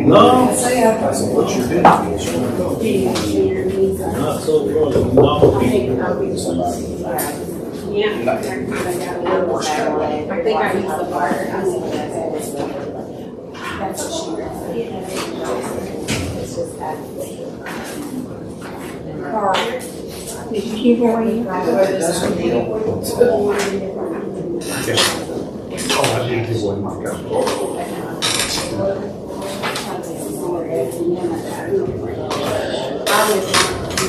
No, That's what you're doing. not so far. No. Yeah. I think I used the bar. That's what she Did you hear where you? Oh, I did do one, my God.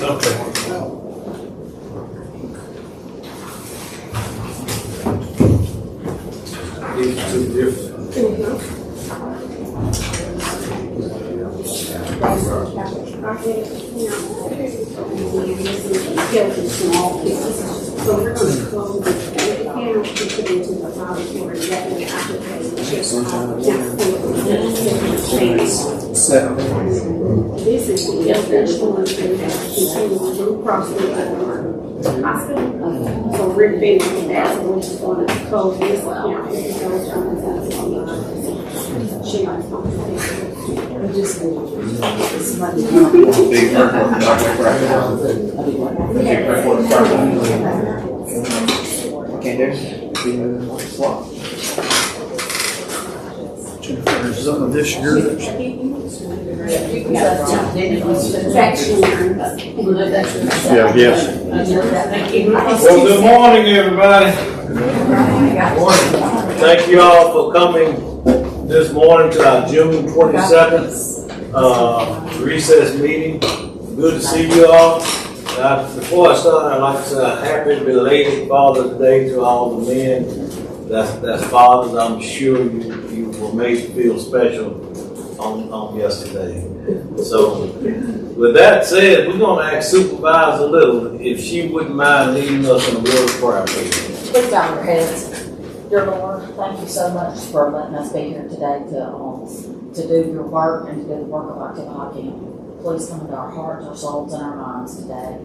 Okay. These two different. So we're gonna close it, and the camera can put into the repository, that way I can This is the official one that continues to cross the hospital. So we're finished with that, so we're just gonna close this account. She might There's some of this year that's Yeah, I guess. Well, good morning, everybody. Thank you all for coming this morning to our June 22nd recess meeting. Good to see you all. Before I start, I'd like to say a happy belated Father's Day to all the men that's fathers. I'm sure you were made to feel special on yesterday. So with that said, we're going to ask Supervisor Little if she wouldn't mind leading us in a word of prayer, please. Please bow your heads. Dear Lord, thank you so much for letting us be here today to do your work and to do the work of our Kibahaki. Please come into our hearts, our souls, and our minds today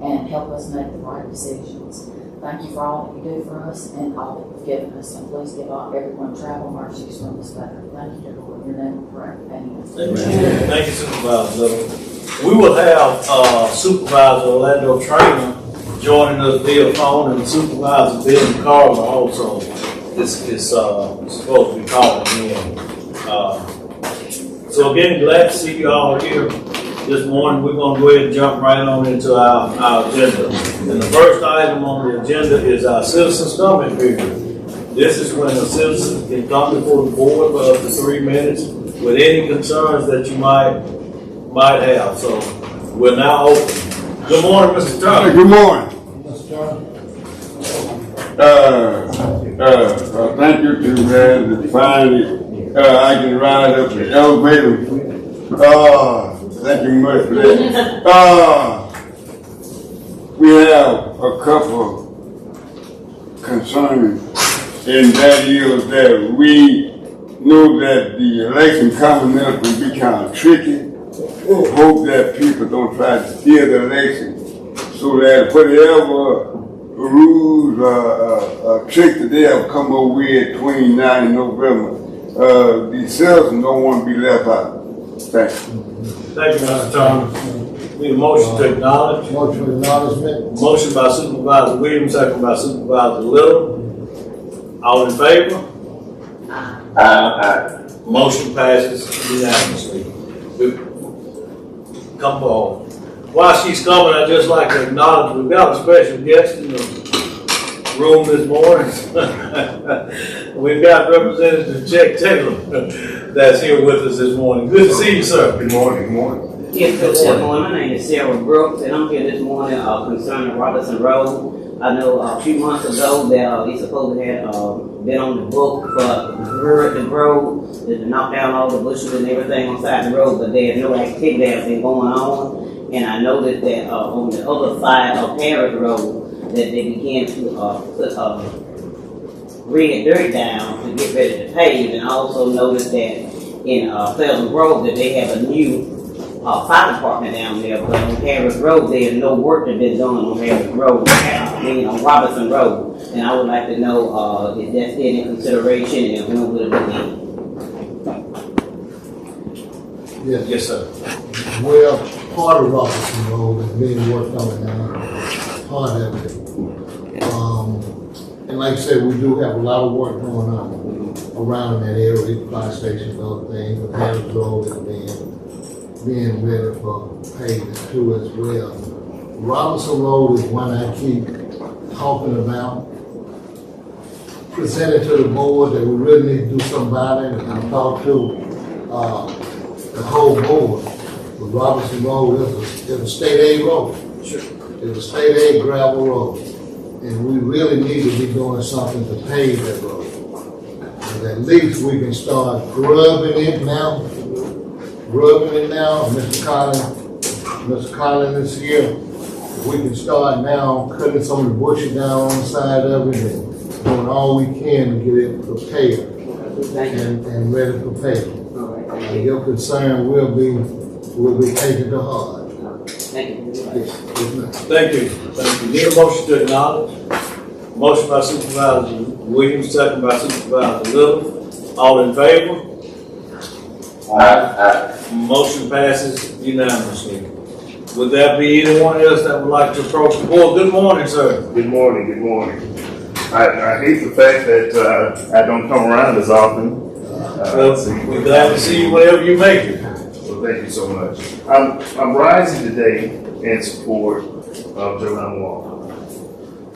and help us make the right decisions. Thank you for all that you do for us and all that you've given us. And please give everyone travel mercies from this letter. Thank you, dear Lord. In your name we pray. Amen. Amen. Thank you, Supervisor Little. We will have Supervisor Orlando Trainer joining us via phone, and Supervisor Ben Carver also is supposed to be calling in. So again, glad to see you all here this morning. We're going to go ahead and jump right on into our agenda. And the first item on the agenda is our citizens' comment period. This is when a citizen can come before the board for up to 3 minutes with any concerns that you might have. So we're now open. Good morning, Mr. Turner. Good morning. Thank you to finally I can ride up the elevator. Thank you much for that. We have a couple concerns, and that is that we know that the election coming up will be kind of tricky. Hope that people don't try to steal the election, so that whatever rules tricks that they have come up with between now and November, the citizens don't want to be left out. Thank you. Thank you, Mr. Turner. Need a motion to acknowledge. Motion for acknowledgement. Motion by Supervisor Williams, second by Supervisor Little. All in favor? Aye. Motion passes unanimously. Come forward. While she's coming, I'd just like to acknowledge we've got a special guest in the room this morning. We've got Representative Jack Taylor that's here with us this morning. Good to see you, sir. Good morning. Good morning. Yes, good morning. My name is Sarah Brooks, and I'm here this morning concerning Robertson Road. I know a few months ago that they supposedly had been on the book for the road, to knock down all the bushes and everything on the side of the road, but there's no activity that's been going on. And I noticed that on the other side of Harris Road, that they began to put red dirt down to get ready to pave, and I also noticed that in Pleasant Grove that they have a new fire department down there, but on Harris Road there's no work that's been done on Harris Road. mean, on Robinson Road. And I would like to know, if that's still in consideration and when will it begin? Yes, Yes, sir. well, part of Robinson Road is being worked on now, part of it. And like I said, we do have a lot of work going on around that area, fire station and other things, but Harris Road is being ready for paving too as well. Robinson Road is one I keep talking about, presented to the board that we really need to do something about it, and I've talked to, the whole board. But Robinson Road is a state aid road. It's a state aid gravel road. And we really need to be doing something to pave that road. And at least we can start grubbing it now. Mr. Collins is here. We can start now cutting some of the bushes down on the side of it and doing all we can to get it prepared and ready for paving. Your concern will be taken to heart. Thank you. Yes, yes, ma'am. Thank you. Thank you. Need a motion to acknowledge? Motion by Supervisor Williams, second by Supervisor Little. All in favor? Motion passes unanimously. Would there be anyone else that would like to approach the board? Good morning, sir. Good morning, good morning. I hate the fact that I don't come around as often. We're glad to see you wherever you make it. So thank you so much. I'm rising today in support of Joanne Walker.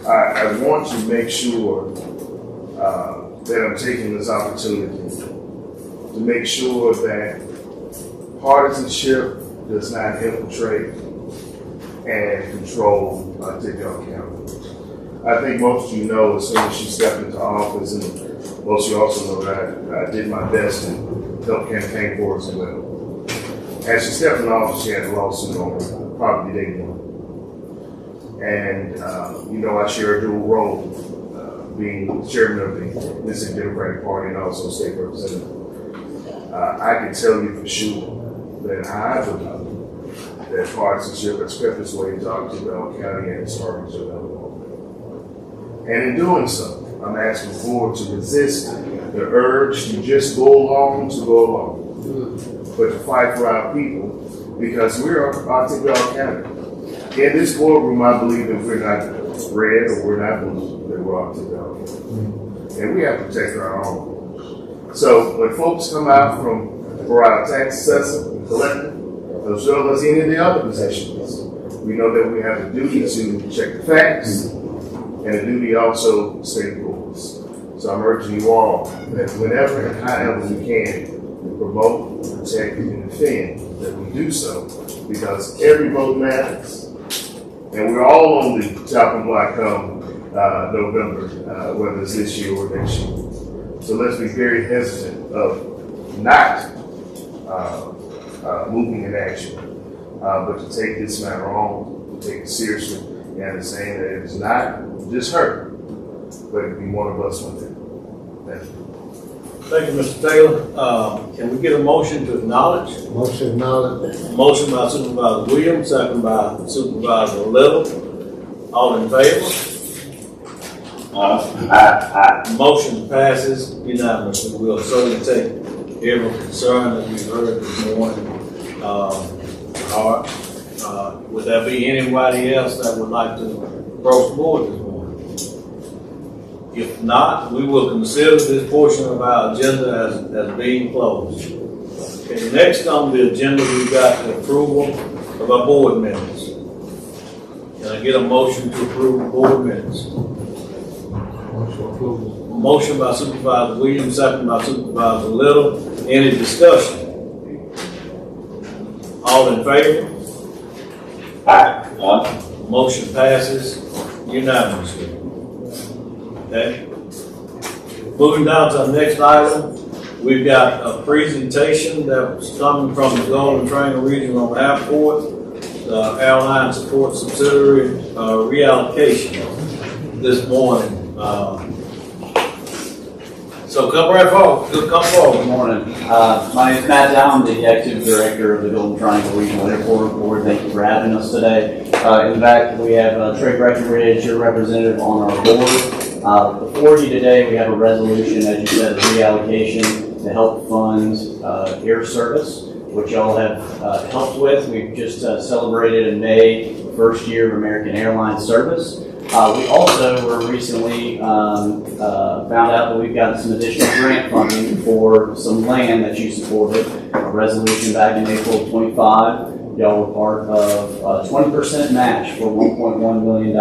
I want to make sure that I'm taking this opportunity to make sure that partisanship does not infiltrate and control Tidwell County. I think most of you know as soon as she stepped into office, and most of you also know that I did my best to help campaign for her as well. As she stepped in office, she had a lawsuit on her, probably day one. And, I share a dual role, being chairman of the Mississippi Democratic Party and also state representative. I can tell you for sure that I believe that partisanship has crept its way into Tidwell County and its targets of Alabama. And in doing so, I'm asking the board to resist the urge to just go along, but to fight for our people, because we're Tidwell County. In this boardroom, I believe that we're not red or we're not blue, that we're Tidwell County. And we have to protect our own. So when folks come out for our tax assessor and collector, as well as any of the other positions, we know that we have a duty to check the facts and a duty also to stay the rules. So I'm urging you all that whenever and however we can, promote, protect, and defend, that we do so, because every vote matters. And we're all on the chopping block come November, whether it's this year or next year. So let's be very hesitant of not moving in action, but to take this matter on, to take it seriously, and understand that it is not just her, but it can be one of us one day. Thank you. Thank you, Mr. Taylor. Can we get a motion to acknowledge? Motion acknowledged. Motion by Supervisor Williams, second by Supervisor Little. All in favor? Motion passes unanimously. We'll certainly take every concern that we've heard this morning. Would there be anybody else that would like to approach the board this morning? If not, we will consider this portion of our agenda as being closed. Okay, next on the agenda, we've got the approval of our board minutes. Can I get a motion to approve the board minutes? Motion approved. Motion by Supervisor Williams, second by Supervisor Little. Any discussion? All in favor? Motion passes unanimously. Okay. Moving down to the next item, we've got a presentation that's coming from the Golden Triangle Regional Airport, the airline support subsidiary reallocation this morning. So come right forward, come forward. Good morning. My name is Matt Dow. I'm the Executive Director of the Golden Triangle Regional Airport Board. Thank you for having us today. In the back, we have Trey Breckenridge, your representative on our board. Before you today, we have a resolution, as you said, reallocation to help fund air service, which y'all have helped with. We've just celebrated in May the first year of American Airlines service. We also were recently found out that we've got some additional grant funding for some land that you supported. A resolution back in April of 25. Y'all were part of a 20% match for $1.1 million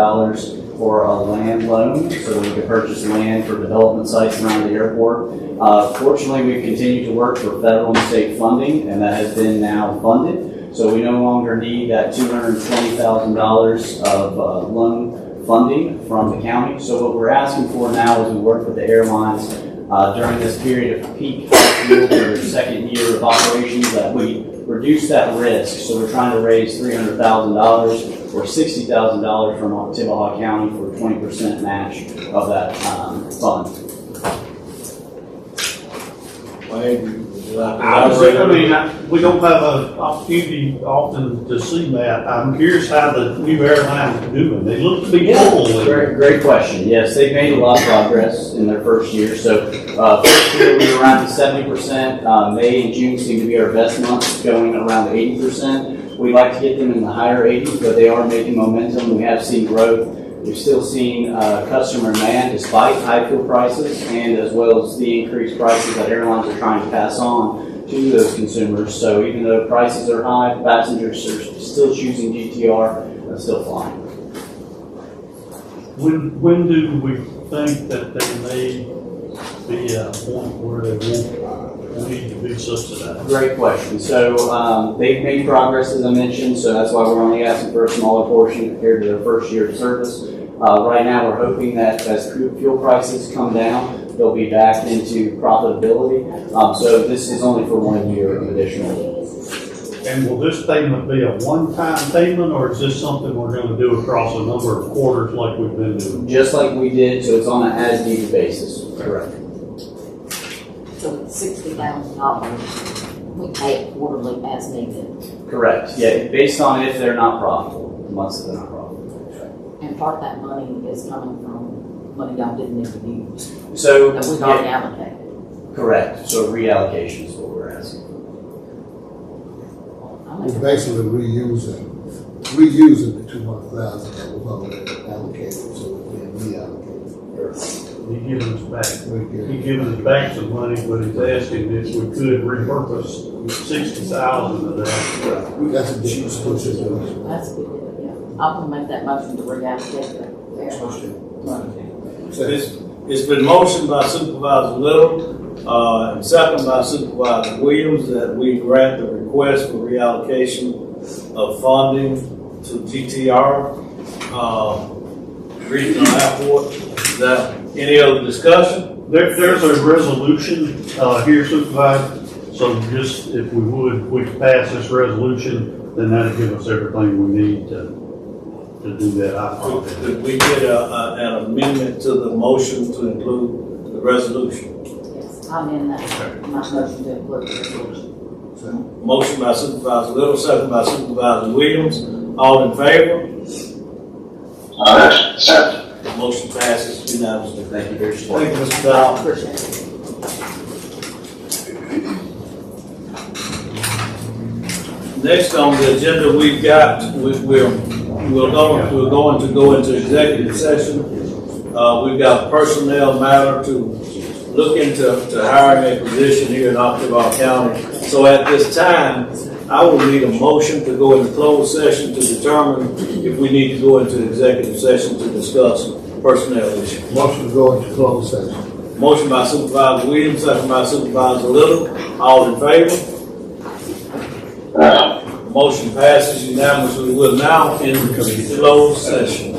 for a land loan so that we could purchase land for development sites around the airport. Fortunately, we've continued to work for federal and state funding, and that has been now funded. So we no longer need that $220,000 of loan funding from the county. So what we're asking for now is we work with the airlines during this period of peak fuel, their second year of operations, that we reduce that risk. So we're trying to raise $300,000 or $60,000 from Tibahaw County for a 20% match of that fund. Wayne, would you like to I elaborate? mean, we don't have an opportunity often to see that. I'm curious how the new airline is doing. They look to be full. Great question. Yes, they've made a lot of progress in their first year. So first year we were around 70%. May and June seem to be our best months, going around 80%. We'd like to get them in the higher 80s, but they are making momentum. We have seen growth. We've still seen customer demand despite high fuel prices, and as well as the increased prices that airlines are trying to pass on to those consumers. So even though prices are high, passengers are still choosing GTR and still flying. When do we think that there may be a point where they won't need to be subsidized? Great question. So they've made progress, as I mentioned, so that's why we're only asking for a smaller portion compared to their first year of service. Right now, we're hoping that as fuel prices come down, they'll be back into profitability. So this is only for 1 year of additional. And will this payment be a one-time payment, or is this something we're going to do across a number of quarters like we've been doing? Just like we did, so it's on an as-needed basis. Correct. So it's $60,000, we pay it quarterly as needed. Correct. Yeah, based on if they're not profitable, the months that they're not profitable. And part of that money is coming from money y'all didn't need to use, So that we've already allocated. correct. So reallocation is what we're asking. We're basically reusing the 200,000 that was already allocated, so it's being reallocated. He giving us back. We're He's giving us back some money, but he's asking if we could repurpose 60,000 of that. That's a different situation. That's a good deal, yeah. I'm gonna make that motion to reallocate the money. It's been motioned by Supervisor Little, and second by Supervisor Williams that we grant the request for reallocation of funding to GTR, Regional Airport. Is that any other discussion? There's a resolution here, Supervisor, so just if we could pass this resolution, then that'd give us everything we need to do that. Could we get an amendment to the motion to include the resolution? Yes, I'm in that, my motion to include the resolution. Motion by Supervisor Little, second by Supervisor Williams. All in favor? Motion passes unanimously. Thank you very much. Thank you, Mr. Dow. Appreciate it. Next on the agenda, we've got, we're going to go into executive session. We've got a personnel matter to look into hiring a position here in Octavia County. So at this time, I will need a motion to go into closed session to determine if we need to go into executive session to discuss personnel issues. Motion to go into closed session. Motion by Supervisor Williams, second by Supervisor Little. All in favor? Motion passes unanimously. We'll now enter closed session.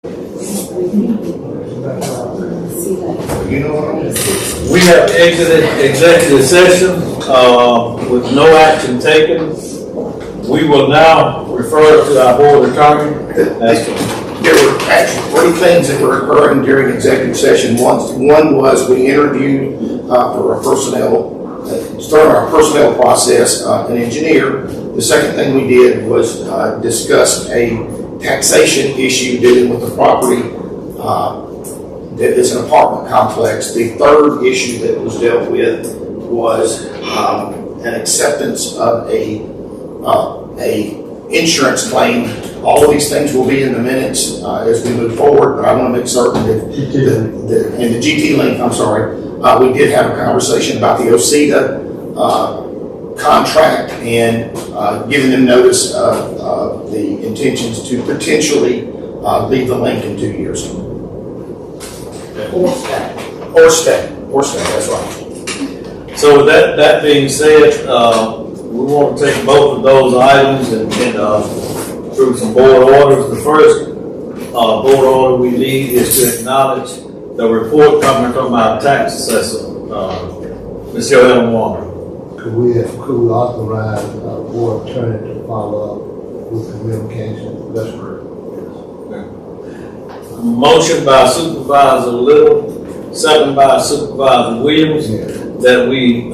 You know what I mean? We have exited executive session, with no action taken. We will now refer to our board attorney. There were actually 3 things that were occurring during executive session. One was we interviewed for a personnel, started our personnel process, an engineer. The second thing we did was discuss a taxation issue dealing with the property that is an apartment complex. The third issue that was dealt with was an acceptance of a insurance claim. All of these things will be in the minutes as we move forward, but I want to make certain that in the GT Link, I'm sorry, we did have a conversation about the OCEDA contract and giving them notice of the intentions to potentially leave the link in 2 years. Or stay, that's right. So with that being said, we want to take both of those items and through some board orders. The first board order we need is to acknowledge the report coming from our tax assessor, Ms. Joanna Warner. Could we authorize our board attorney to follow up with communication? That's correct. Motion by Supervisor Little, second by Supervisor Williams, that we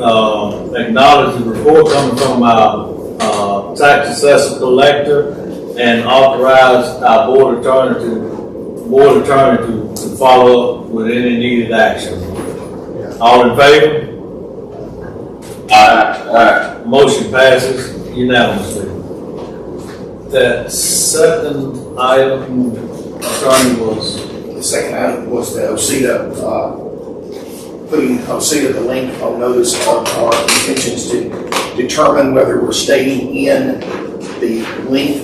acknowledge the report coming from our tax assessor collector and authorize our board attorney to follow up with any needed action. All in favor? Aye. Motion passes unanimously. That second item, attorney, was? The second item was the OCEDA, putting OCEDA the link on notice of our intentions to determine whether we're staying in the link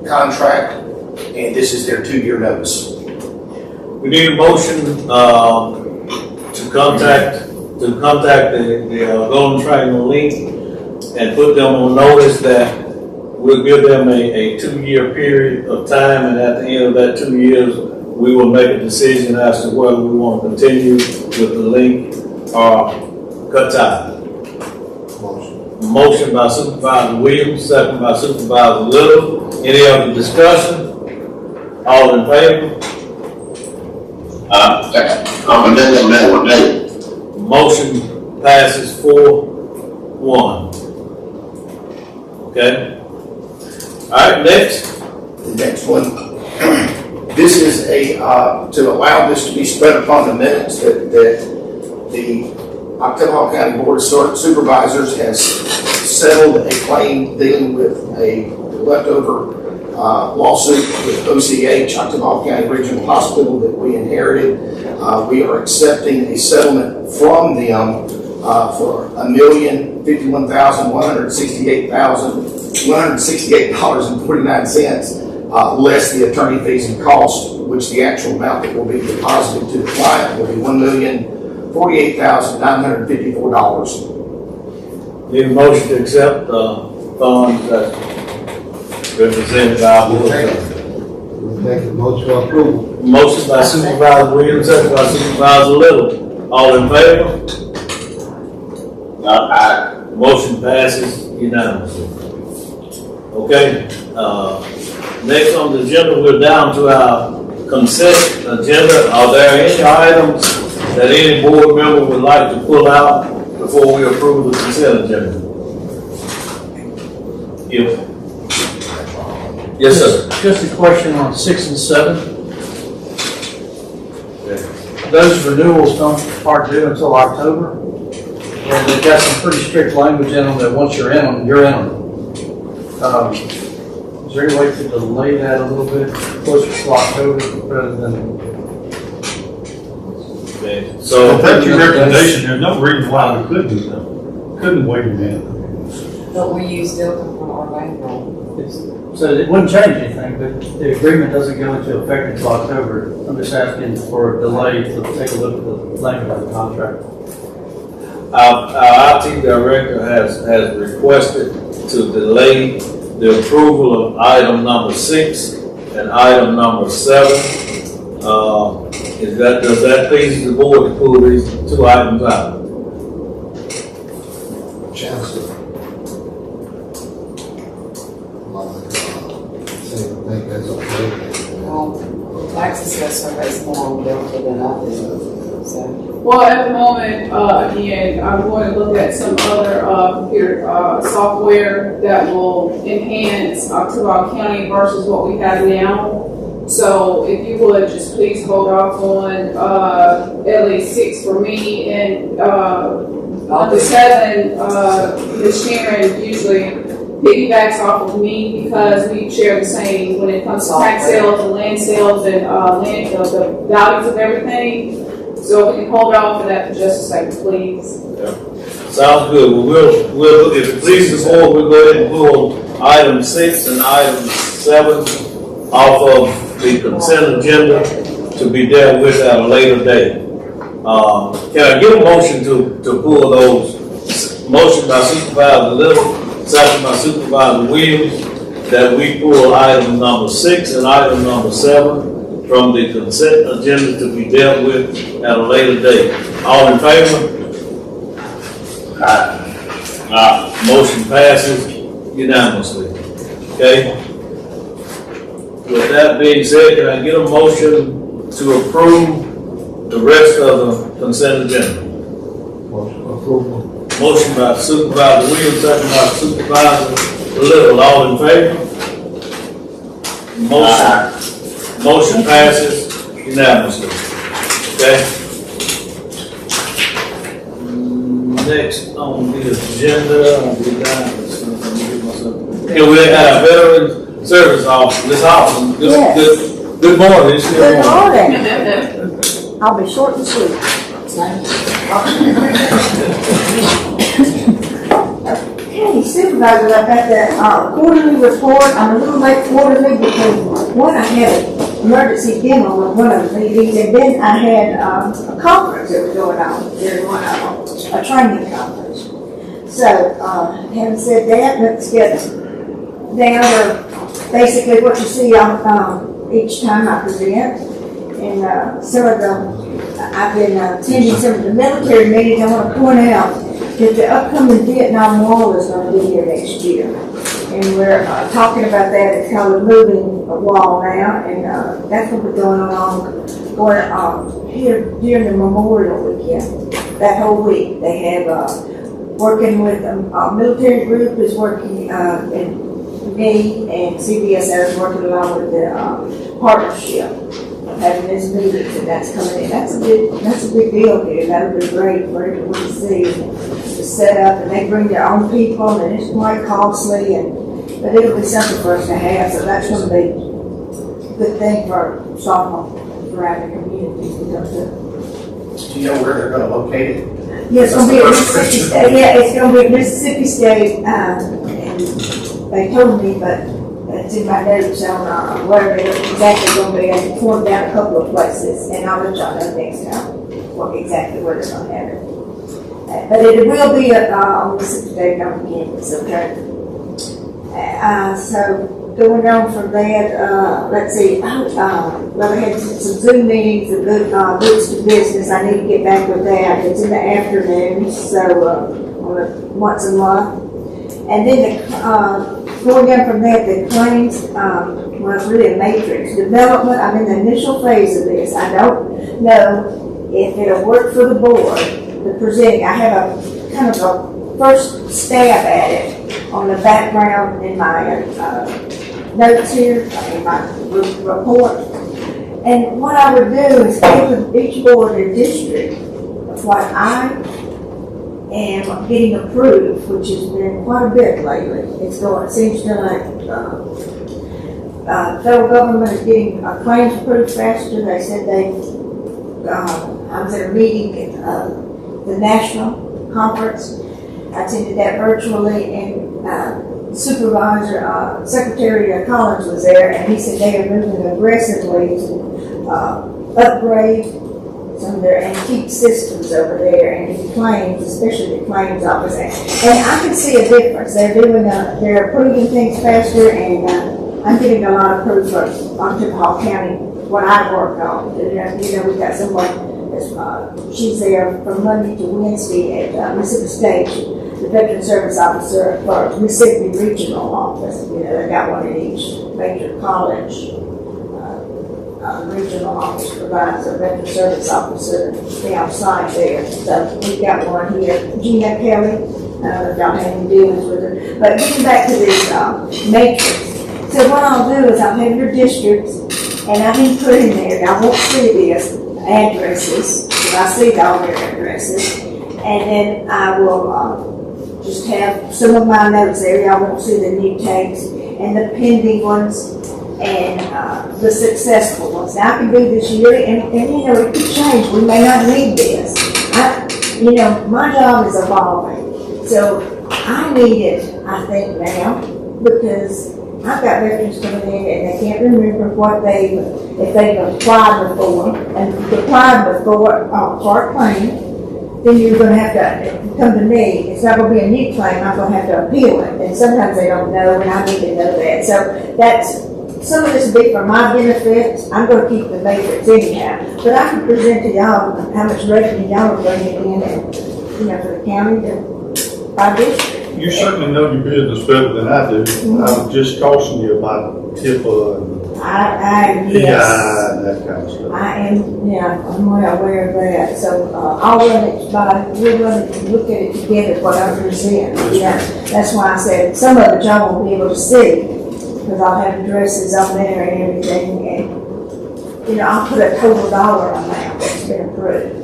contract, and this is their 2-year notice. We need a motion to contact the Golden Triangle Link and put them on notice that we'll give them a 2-year period of time, and at the end of that 2 years, we will make a decision as to whether we want to continue with the link or cut ties. Motion by Supervisor Williams, second by Supervisor Little. Any other discussion? All in favor? Motion passes 4-1. Okay? All right, next. The next one, this is to allow this to be spread upon the minutes that the October County Board of Supervisors has settled a claim dealing with a leftover lawsuit with OCH, October County Regional Hospital, that we inherited. We are accepting a settlement from them for $1,051,168.49, less the attorney fees and costs, which the actual amount that will be deposited to the client will be $1,048,954. Need a motion to accept funds that's represented by our board. We make a motion for approval. Motion by Supervisor Williams, second by Supervisor Little. All in favor? Aye. Motion passes unanimously. Okay, next on the agenda, we're down to our consent agenda. Are there any items that any board member would like to pull out before we approve the consent agenda? Yes, sir. Just a question on 6 and 7. Those renewals don't start due until October. And they've got some pretty strict language in them that once you're in them, you're in them. Is there any way to delay that a little bit closer to October rather than? Okay. So if that's your recommendation, there's no reason why we couldn't do that. Couldn't wait a minute. But we use Delta for our bankroll. So it wouldn't change anything, but the agreement doesn't go into effect until October. I'm just asking for a delay to take a look at the language of the contract. Our IT director has requested to delay the approval of item number 6 and item number 7. Does that please the board to pull these 2 items out? Chancellor. I think that's okay. Well, tax assessor has more on Delta than I do, so. Well, at the moment, again, I'm going to look at some other computer software that will enhance Ottawa County versus what we have now. So if you would, just please hold off on at least 6 for me, and the 7, Ms. Sharon usually piggybacks off of me because we share the same when it comes to tax sales and land sales and the values of everything. So if we can hold off for that for just a second, please. Sounds good. We'll, if it pleases the board, we'll go ahead and pull item 6 and item 7 off of the consent agenda to be dealt with at a later date. Can I get a motion to pull those? Motion by Supervisor Little, second by Supervisor Williams, that we pull item number 6 and item number 7 from the consent agenda to be dealt with at a later date. All in favor? Motion passes unanimously. Okay? With that being said, can I get a motion to approve the rest of the consent agenda? Motion approval. Motion by Supervisor Williams, second by Supervisor Little. All in favor? Motion passes unanimously. Okay? Next on the agenda, here we have Veteran Service Officer, Ms. Hoffman. Good morning. It's still Good morning. I'll be short and sweet. Okay, supervisors, I've got the quarterly report. I'm a little late quarterly because one, I had an emergency demo with one of the meetings, and then I had a conference that was going on during one of them, a training conference. So, having said that, let's get down to basically what you see on each time I present. And some of I've been attending some of the military meetings. I want to point out that the upcoming Vietnam Wall is going to be here next year. And we're talking about that. It's called a moving wall now. And that's what we're going on here during the Memorial Weekend. That whole week they have working with a military group is working and me and CBSO is working along with the partnership. Having this meeting, and that's coming in. That's a big deal here. That'll be great for everyone to see. The setup, and they bring their own people, and it's quite costly, but it'll be something for us to have. So that's going to be a good thing for softball around the community to come to. Do you know where they're going to locate it? Yeah, it's going to be at Mississippi State. Yeah, it's going to be at Mississippi State, and they told me, but. It's in my notes on where they're exactly going to be. I formed down a couple of places, and I'll let y'all know next time exactly where they're going to have it. But it will be on Mississippi State on campus, okay? So going on from that, let's see. Well, I had some Zoom meetings of goods to business. I need to get back with that. It's in the afternoon, so once a month. And then going down from that, the claims, well, it's really a matrix. Development, I'm in the initial phase of this. I don't know if it'll work for the board, the presenting. I have a kind of a first stab at it on the background in my notes here, in my report. And what I would do is give each board a district of what I am getting approved, which has been quite a bit lately. It seems to like federal government is getting claims approved faster. They said I was at a meeting at the national conference. I attended that virtually, and Supervisor, Secretary Collins was there, and he said they are moving aggressively to upgrade some of their antique systems over there and the claims, especially the claims office. And I can see a difference. They're approving things faster, and I'm getting a lot of proof on Tippahawk County, what I work on. You know, we got someone that's, she's there from Monday to Wednesday at Mississippi State, the Veteran Service Officer for Mississippi Regional Office. You know, they got one in each major college. Regional office provides a veteran service officer to be on site there. So we've got one here, Gina Kelly. Don't have any dealings with her. But getting back to this matrix. So what I'll do is I'll have your districts, and I can put in there, I won't see this, addresses, because I see all their addresses. And then I will just have some of my notes there. I won't see the new takes and the pending ones and the successful ones. Now I can do this yearly, and you know, it could change. We may not need this. You know, my job is evolving. So I need it, I think, now, because I've got veterans coming in and they can't remember what if they've applied before, and applied before for a claim, then you're going to have to come to me. It's not going to be a new claim. I'm going to have to appeal it, and sometimes they don't know, and I need to know that. So that's some of this will be for my benefit. I'm going to keep the matrix anyhow, but I can present to y'all how much revenue y'all are bringing in, and you know, for the county to by district. You certainly know your business better than I do. I'm just cautioning you about HIPAA and Yes. PI and that kind of stuff. I am, yeah, I'm well aware of that. So I'll run it by, we're going to look at it together, what I present. Yeah, that's why I said some of it y'all won't be able to see, because I'll have addresses on there and everything, and you know, I'll put a total dollar amount that's been approved.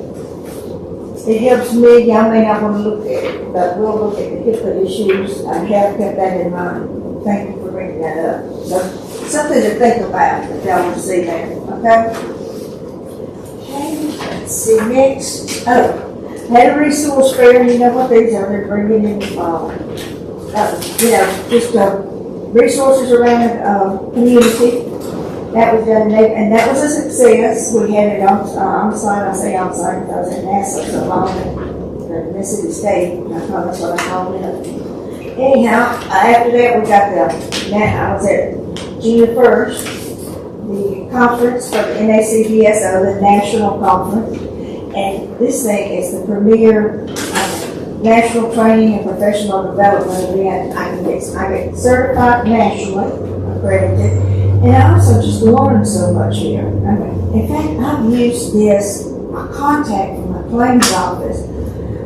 It helps me. Y'all may not want to look at it, but we'll look at the HIPAA issues. I have kept that in mind. Thank you for bringing that up. So something to think about if y'all want to see that. Okay. Okay. Let's see next. Oh, had a resource fair. You know what these are? They're bringing in, you know, just resources around the community. That was done, and that was a success. We had it on site. I say on site because I was in NASA so long, in Mississippi State. That's what I called it. Anyhow, after that, we got I was at June 1st, the conference for the NACDSO, the national conference. And this thing is the premier national training and professional development event. I get certified nationally, accredited. And I also just learned so much here. I mean, in fact, I've used this, a contact from my claims office.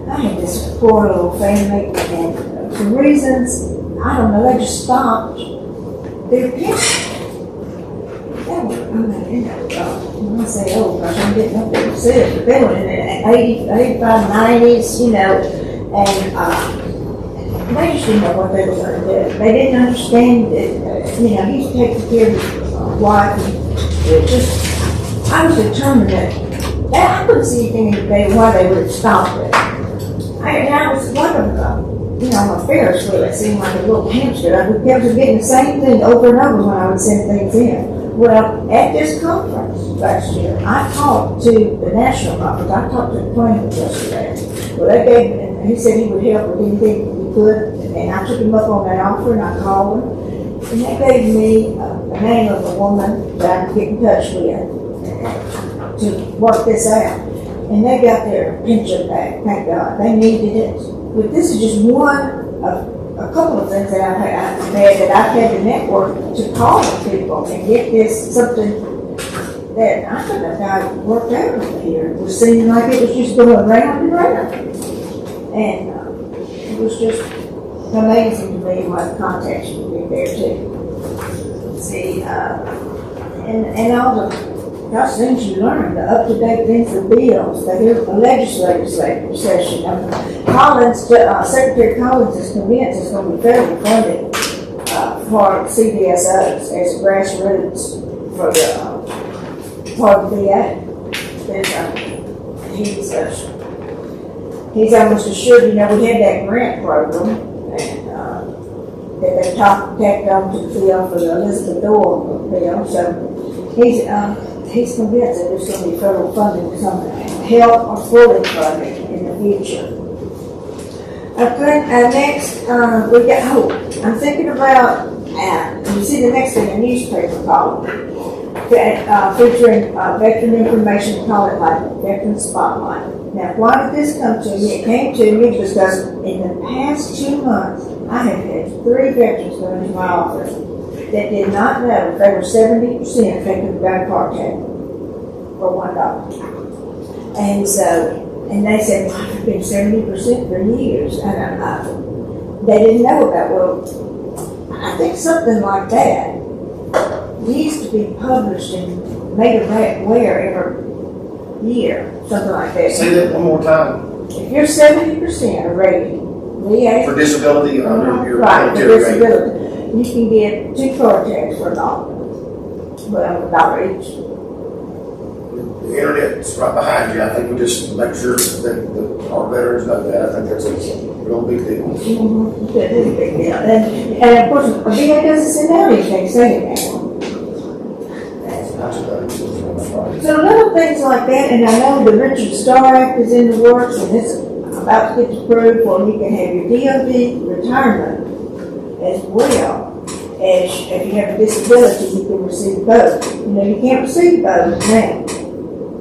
I had this poor little family, and for reasons, I don't know, they just stopped their pension. When I say old, I'm getting up there to see it, but they were in the 85, 90s, you know, and they just didn't know what they were going to do. They didn't understand that, you know, he's taking care of his wife. And it just, I was determined that I couldn't see anything why they would have stopped it. I was one of them, you know, a Ferris wheel. It seemed like a little hamster. I would kept getting the same thing over and over when I would send things in. Well, at this conference last year, I talked to the national conference. I talked to the plaintiff yesterday. Well, they gave, and he said he would help with anything he could, and I took him up on that offer, and I called him, and they gave me the name of a woman that I could get in touch with to work this out. And they got their pension back, thank God. They needed it. But this is just one of a couple of things that I've had to network to call people and get this something that I couldn't have got worked out over here. It was seeming like it was just going round and round. And it was just amazing to me what contacts would be there too. See, and all the things you learn, the up-to-date things, the bills, the legislative session. Collins, Secretary Collins is convinced it's going to be federally funded for CDSOs as grassroots for the part of the VA. He's almost assured, you know, we had that grant program and that they tacked on to the bill for the Elizabeth Orr bill. So he's convinced that there's going to be federal funding for some help or fully funding in the future. Okay, next, I'm thinking about and you see the next thing, a newspaper column. That, featuring, veteran information, call it like Veteran Spotlight. Now, why did this come to me? It came to me because in the past 2 months, I have had 3 veterans go into my office that did not know if they were 70% affected by a car tag for $1. And so, and they said, well, I've been 70% for years. And they didn't know about, well, I think something like that needs to be published and made aware every year, something like that. Say that one more time. If you're 70% of rating, VA. For disability under your Right, for military rating. disability, you can get 2 car tags for $1. Well, $1 each. The internet's right behind you. I think we just make sure that our veterans know that. I think that's a real big deal. That is a big deal. And of course, a VA doesn't send out anything saying that. So little things like that, and I know the Richard Starr Act is in the works, and it's about to get approved, where you can have your DOD retirement as well as if you have a disability, you can receive both. You know, you can't receive both now.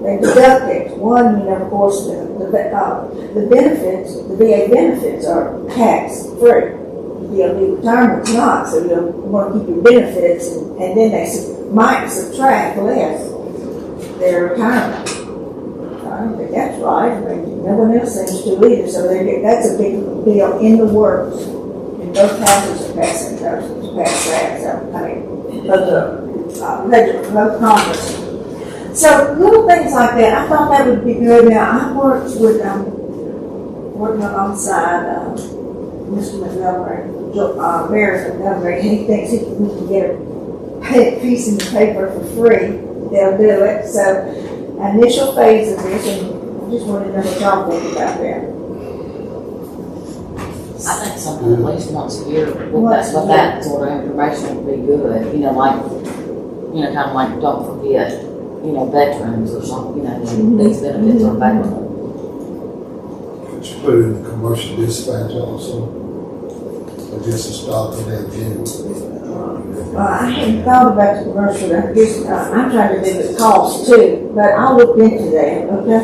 They deduct it. One, you know, of course, the benefits, the VA benefits are tax free. DOD retirement's not, so you want to keep your benefits, and then they might subtract less their retirement. I don't think that's right. I mean, no one else seems to either. So that's a big deal in the works. And both houses are passing those to pass that. So I mean, both Congress. So little things like that. I thought that would be good. Now I worked with working alongside Mr. Montgomery, Mayor Montgomery. He thinks we can get a piece in the paper for free. They'll do it. So, initial phase of this, and I just wanted to know what y'all think about that. I think something at least once a year with that sort of information would be good. You know, like, kind of like don't forget, veterans or something. These benefits are available. Could you put it in the commercial dispatch also? Or just to start with that view? I hadn't thought about the commercial. I'm trying to do the cost too, but I'll look into that, okay?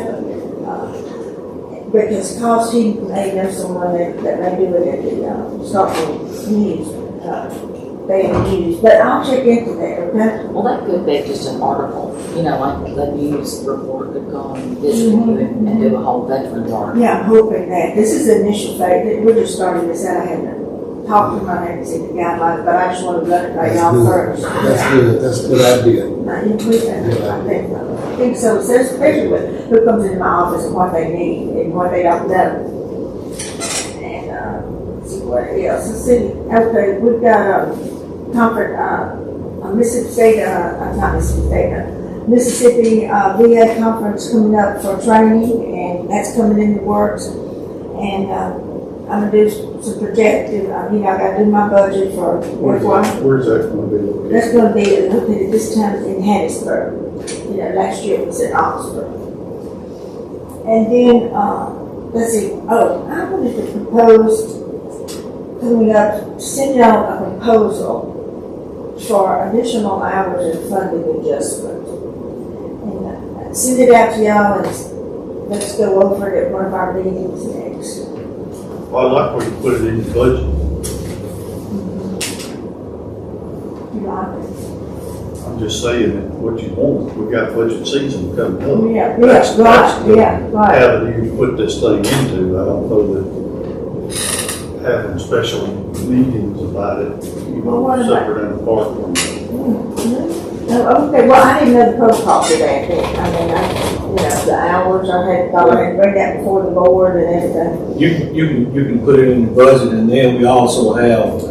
Because cost, he may know someone that may do it at the Stockton News, but I'll check into that, okay? Well, that could be just an article, like the news report could go and distribute and do a whole veterans article. Yeah, I'm hoping that. This is the initial phase. We're just starting this out. I haven't talked to my agency, the guidelines, but I just want to let it by y'all first. That's good. That's a good idea. Now, you please, I think so. Especially with who comes into my office and what they need and what they don't know. And see what else. The city. Okay, we've got a Mississippi State, not Mississippi State, Mississippi VA conference coming up for training, and that's coming in the works. And I'm gonna do some projective. I got to do my budget for Where's that going to be located? That's going to be located this time in Hattiesburg. Last year it was in Oxford. And then, let's see, I wanted to propose, coming up, send y'all a proposal for additional hours and funding adjustment. And send it out to y'all, and let's go over it at one of our meetings next. Well, I like where you put it in the budget. You like it? I'm just saying that what you want, we got budget season coming up. Yeah, That's the right. avenue to put this thing into. I don't know that having special meetings about it, Well, what about- separate and apart from. Okay, well, I didn't know the protocol for that. The hours, I thought I had to bring that before the board and everything. You can put it in the budget, and then we also have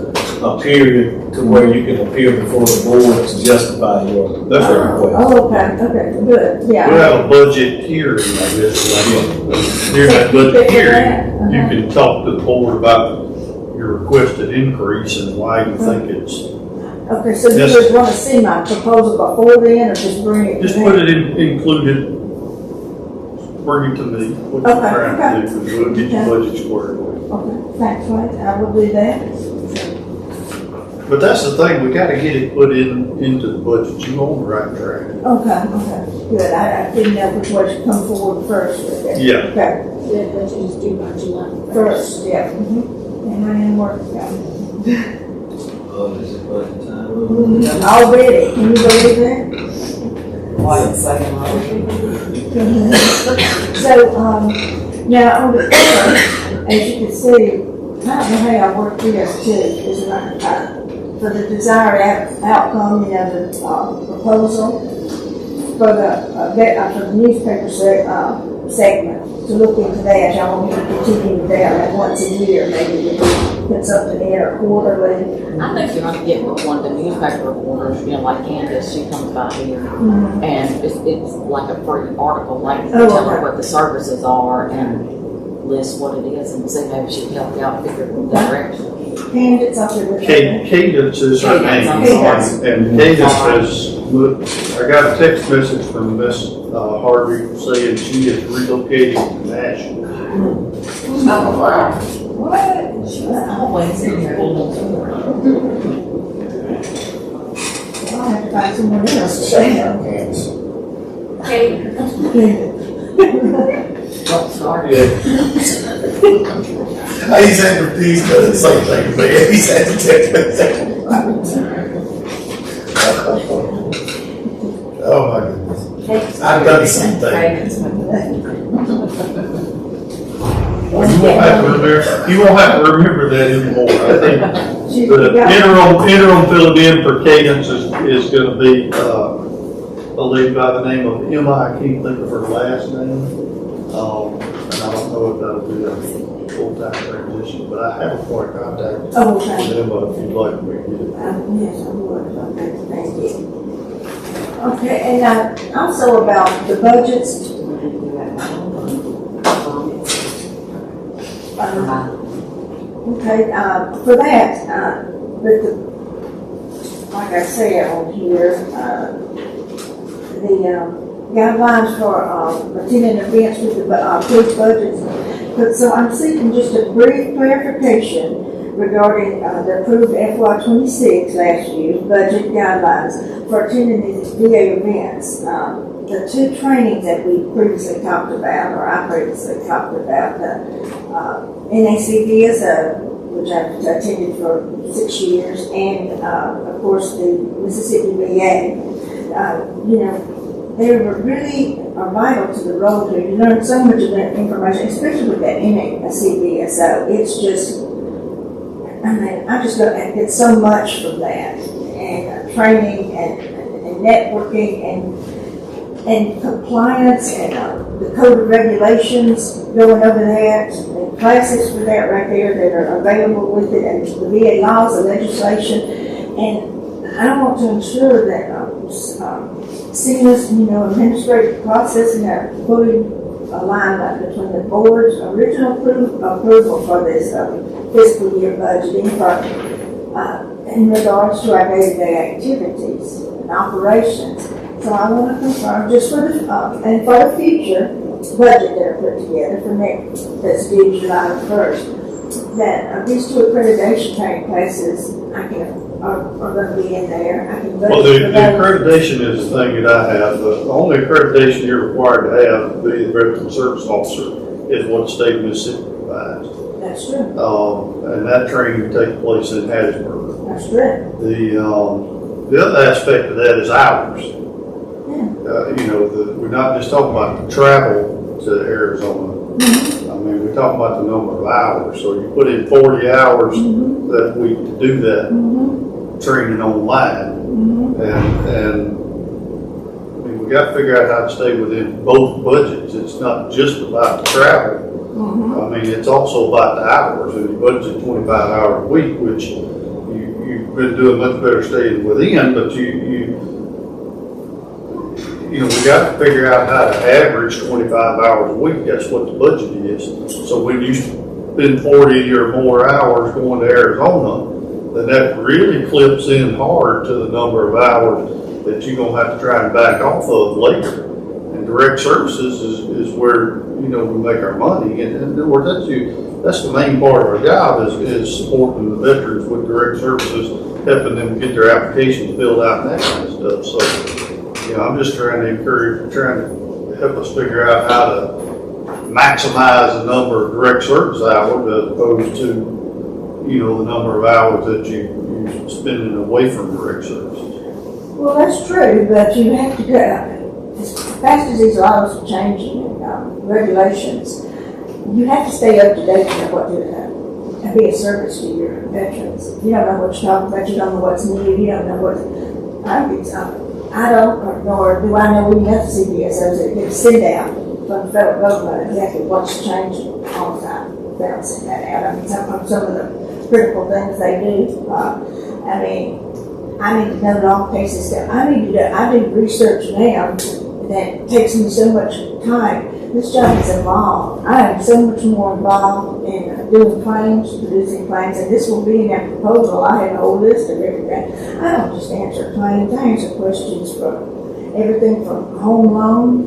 a period to where you can appear before the board to justify your That's right. request. Oh, okay, good, yeah. We'll have a budget hearing, I guess. During that budget hearing, you can talk to the board about your requested increase and why you think it's. Okay, so you Yes. just want to see my proposal before then, or just bring it? Just put it in, included, bring it to me, what you're Okay, trying to do, and we'll get your budget squared away. Okay, thanks, Wayne, I will do that. But that's the thing, we gotta get it put into the budget, you on the right track. Okay, good, I didn't know which way to come forward first with it. Yeah. Okay, Yeah, but you just do what you want first, yeah. And I didn't work, This is budget time. already, can you believe that? One second, So, now on the other, as you can see, I don't know how I work this too, is like, for the desired outcome, you know, the, proposal for the newspaper segment, to look into that, y'all want me to continue with that, like once a year, maybe we put something in or quarterly. I think you're gonna get with one of the newspaper reporters, you know, like Candace, she comes by here, and it's like a free article, like tell her what the services are and list what it is, and see maybe she can help you out figure the direction. Candace up there with Cadence is her name, Cadence. and Cadence has, I got a text message from Miss Harvey saying she is relocating to Nashville. Oh, wow. What? She was always in here. I'll have to find someone else to say that. Oh, sorry. He's had these the same thing, man. He's had to text me. Oh my goodness. I've done the same thing. You won't have to remember that anymore. I think the interim filling in for Cadence is gonna be, a lady by the name of Emma, I can't think of her last name. And I don't know if that'll be a full-time transition, but I have a point of contact with Oh, okay. Emma if you'd like me to get it. Yes, I would, okay, thank you. Okay, and also about the budgets. Okay, for that, with the, like I said on here, the guidelines for attending events with the approved budgets. But so I'm seeking just a brief clarification regarding the approved FY26 last year's budget guidelines for attending these VA events. The two trainings that we previously talked about, or I previously talked about, the NACDS, which I've attended for 6 years, and of course the Mississippi VA. You know, they were really vital to the role here. You learn so much of that information, especially with that NACDS. So it's just, I mean, I just get so much from that, and training and networking and compliance and the code of regulations going over that, and classes for that right there that are available with it, and the VA laws, the legislation, and I want to ensure that seamless, administrative process and that fully alignment between the board's original approval for this fiscal year budgeting in regards to our day-to-day activities and operations. So I want to confirm, just for the, and for the future budget that are put together for next, that's due July 1st, that these two accreditation training classes are going to be in there. I can Well, the accreditation is the thing that I have. The only accreditation you're required to have to be the Veteran Service Officer is what the state of Mississippi provides. That's true. And that training takes place in Hattiesburg. That's true. The other aspect of that is hours. We're not just talking about the travel to Arizona. I mean, we're talking about the number of hours. So you put in 40 hours that week to do that training online. And I mean, we got to figure out how to stay within both budgets. It's not just about the travel. I mean, it's also about the hours. And you budget 25 hours a week, which you've been doing much better staying within, but we got to figure out how to average 25 hours a week. That's what the budget is. So when you spend 40 or more hours going to Arizona, then that really clips in hard to the number of hours that you're going to have to try and back off of later. And direct services is where, we make our money. And in other words, that's the main part of our job is supporting the veterans with direct services helping them get their applications filled out and that kind of stuff. So, you know, I'm just trying to help us figure out how to maximize the number of direct service hours as opposed to, you know, the number of hours that you're spending away from direct services. Well, that's true, but you have to go, as fast as these laws are changing and regulations, you have to stay up to date with what you're doing and be a service to your veterans. You don't know what you're talking about, you don't know what's new, you don't know what, I don't, nor do I know enough CBSOs that get a sit down from the federal government exactly what's changing all the time. They don't send that out. I mean, some of the critical things they do. I need to know all cases. I do research now that takes me so much time. This job is involved. I am so much more involved in doing claims, producing claims, and this will be in that proposal. I have a whole list of everything. I don't just answer claims. I answer questions from everything from home loan,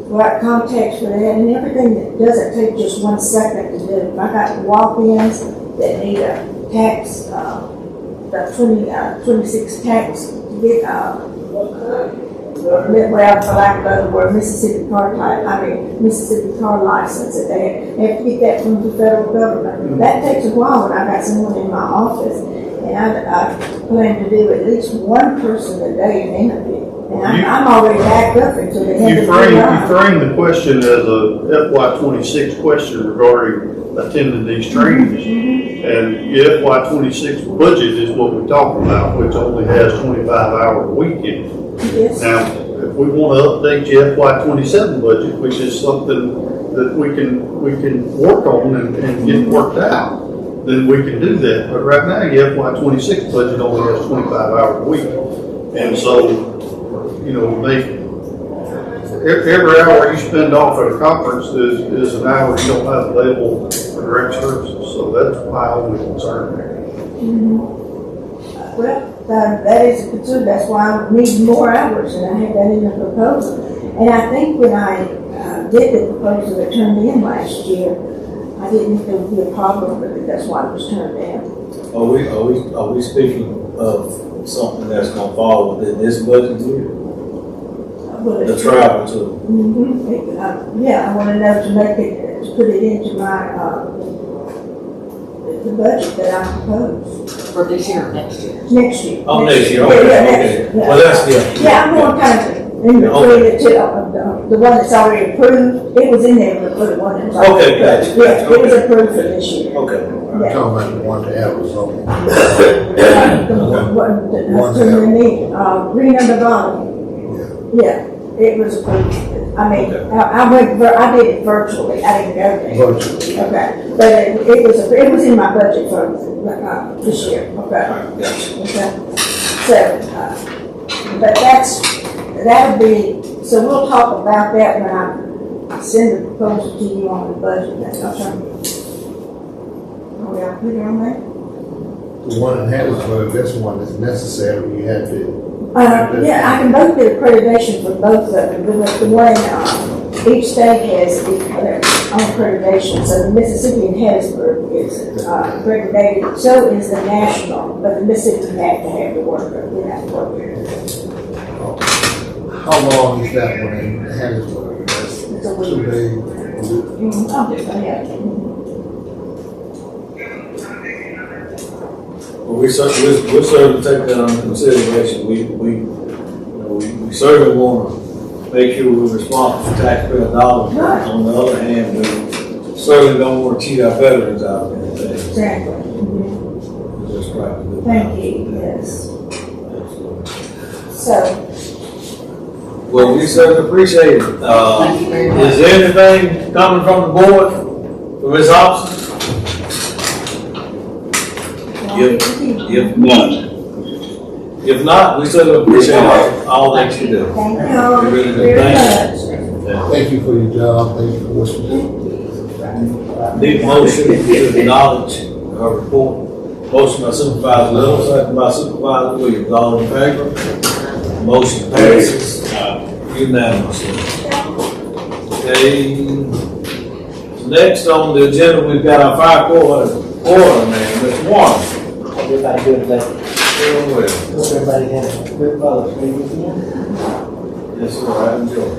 what contacts for that, and everything that doesn't take just 1 second to do. I got walk-ins that need a tax, the 26 tax, well, for lack of a better word, Mississippi car license, that they have to get that from the federal government. That takes a while when I got someone in my office, and I plan to do at least one person a day in interview. And I'm already backed up until the end of the year. You frame the question as a FY26 question regarding attending these trainings. And your FY26 budget is what we're talking about, which only has 25 hours a week in it. Yes. Now, if we want to update your FY27 budget, which is something that we can work on and get worked out, then we can do that. But right now, your FY26 budget only has 25 hours a week. And so, you know, every hour you spend off at a conference is an hour you don't have available for direct services. So that's my only concern there. Well, that is a concern. That's why I need more hours, and I have that in the proposal. And I think when I did the proposal that turned in last year, I didn't think there would be a problem with it. That's why it was turned down. Are we speaking of something that's gonna fall within this budget year? The travel too. Yeah, I want to know to put it into my, the budget that I proposed. For this year or next year? Next year. Oh, next year, Yeah, okay, next okay. year, yeah. Well, that's good. Yeah, I'm going kind of in between the two, the one that's already approved. It was in there for the one that was already Okay, approved. gotcha. Yeah, it was approved for this year. Okay. I'm talking about the one to Arizona. Green on the bottom. Yeah, it was approved. I mean, I did it virtually. I didn't go there. Virtually. Okay, but it was in my budget for this year. Okay. Okay. So, but that'll be. So we'll talk about that when I send the proposal to you on the budget. Okay. Are we all clear on that? The one in Hattiesburg, that's the one that's necessary. You have to. Yeah, I can both get accreditation for both of them. The one, each state has their own accreditation. So the Mississippi and Hattiesburg is accredited. So is the national, but the Mississippi have to have the worker. We have to work here. How long is that one in Hattiesburg? It's a 2 week. days. Well, we'll certainly take that under consideration. We certainly want to make sure we're responsible for taxpayer dollars. Right. On the other hand, we certainly don't want to cheat our veterans out of anything. Exactly. Just try to do that. Thank you, yes. So, Well, we certainly appreciate it. Thank you very much. Is there anything coming from the board for Ms. Hobson? If not, we certainly appreciate all that you do. thank We you all really do. very Thank much. Thank you for your job. Thank you for what you do. Need motion to acknowledge her report. Motion by Supervisor Little, second by Supervisor Williams. All in favor? Motion passes unanimously. Okay. Next on the agenda, we've got our 5 quarter man, Mr. Warren. Everybody good today? Doing well. Hope everybody had a good Father's Day weekend. Yes, sir, I enjoy it.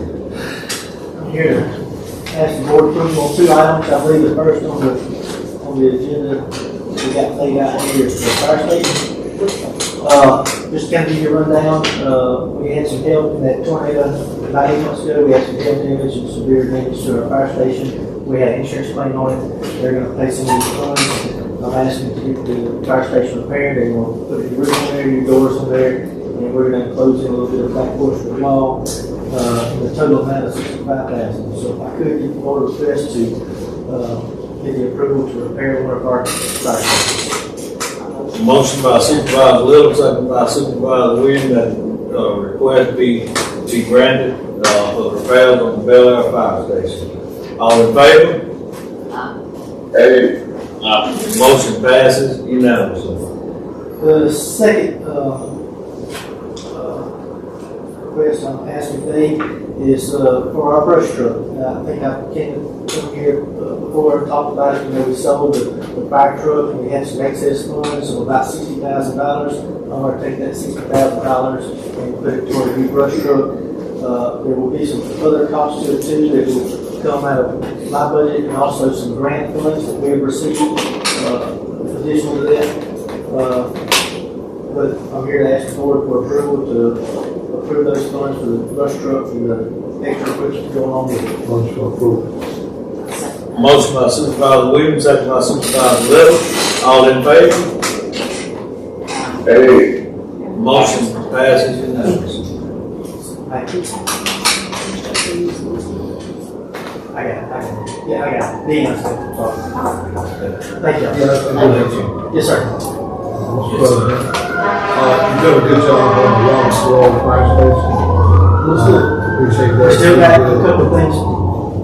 I'm here to ask the board approval on two items. I believe the first on the agenda, we got laid out here is the fire station. Just kind of give you a rundown, we had some help in that tornado about 8 months ago. We had some hail damage and severe damage to our fire station. We had an insurance claim on it. They're gonna pay some of these funds. I'm asking to get the fire station repaired. They're gonna put your roof on there, your doors on there, and we're gonna close in a little bit of back portion of the wall. The total amount is $65,000. So if I could get the board request to, get the approval to repair one of our fire stations. Motion by Supervisor Little, second by Supervisor Williams, that, request be granted, for the repairs on the Bel Air Fire Station. All in favor? Hey, Motion passes unanimously. The second, request I'm asking today is, for our brush truck. I think I came here before and talked about it, we sold the fire truck and we had some excess funds of about $60,000. I'm gonna take that $60,000 and put it toward a new brush truck. There will be some other costs to it too that will come out of my budget and also some grant funds that we have received, additional to that. But I'm here to ask the board for approval to approve those funds for the brush truck and the extra equipment going on with it. Motion for approval. Motion by Supervisor Williams, second by Supervisor Little. All in favor? hey, Motion passes unanimously. Thank you. I got it. Yeah, I got it. Thank you. Yes, sir. Mr. President, you did a good job on the Roberts Road Fire Station. Looks good. Appreciate that. We still got a couple of things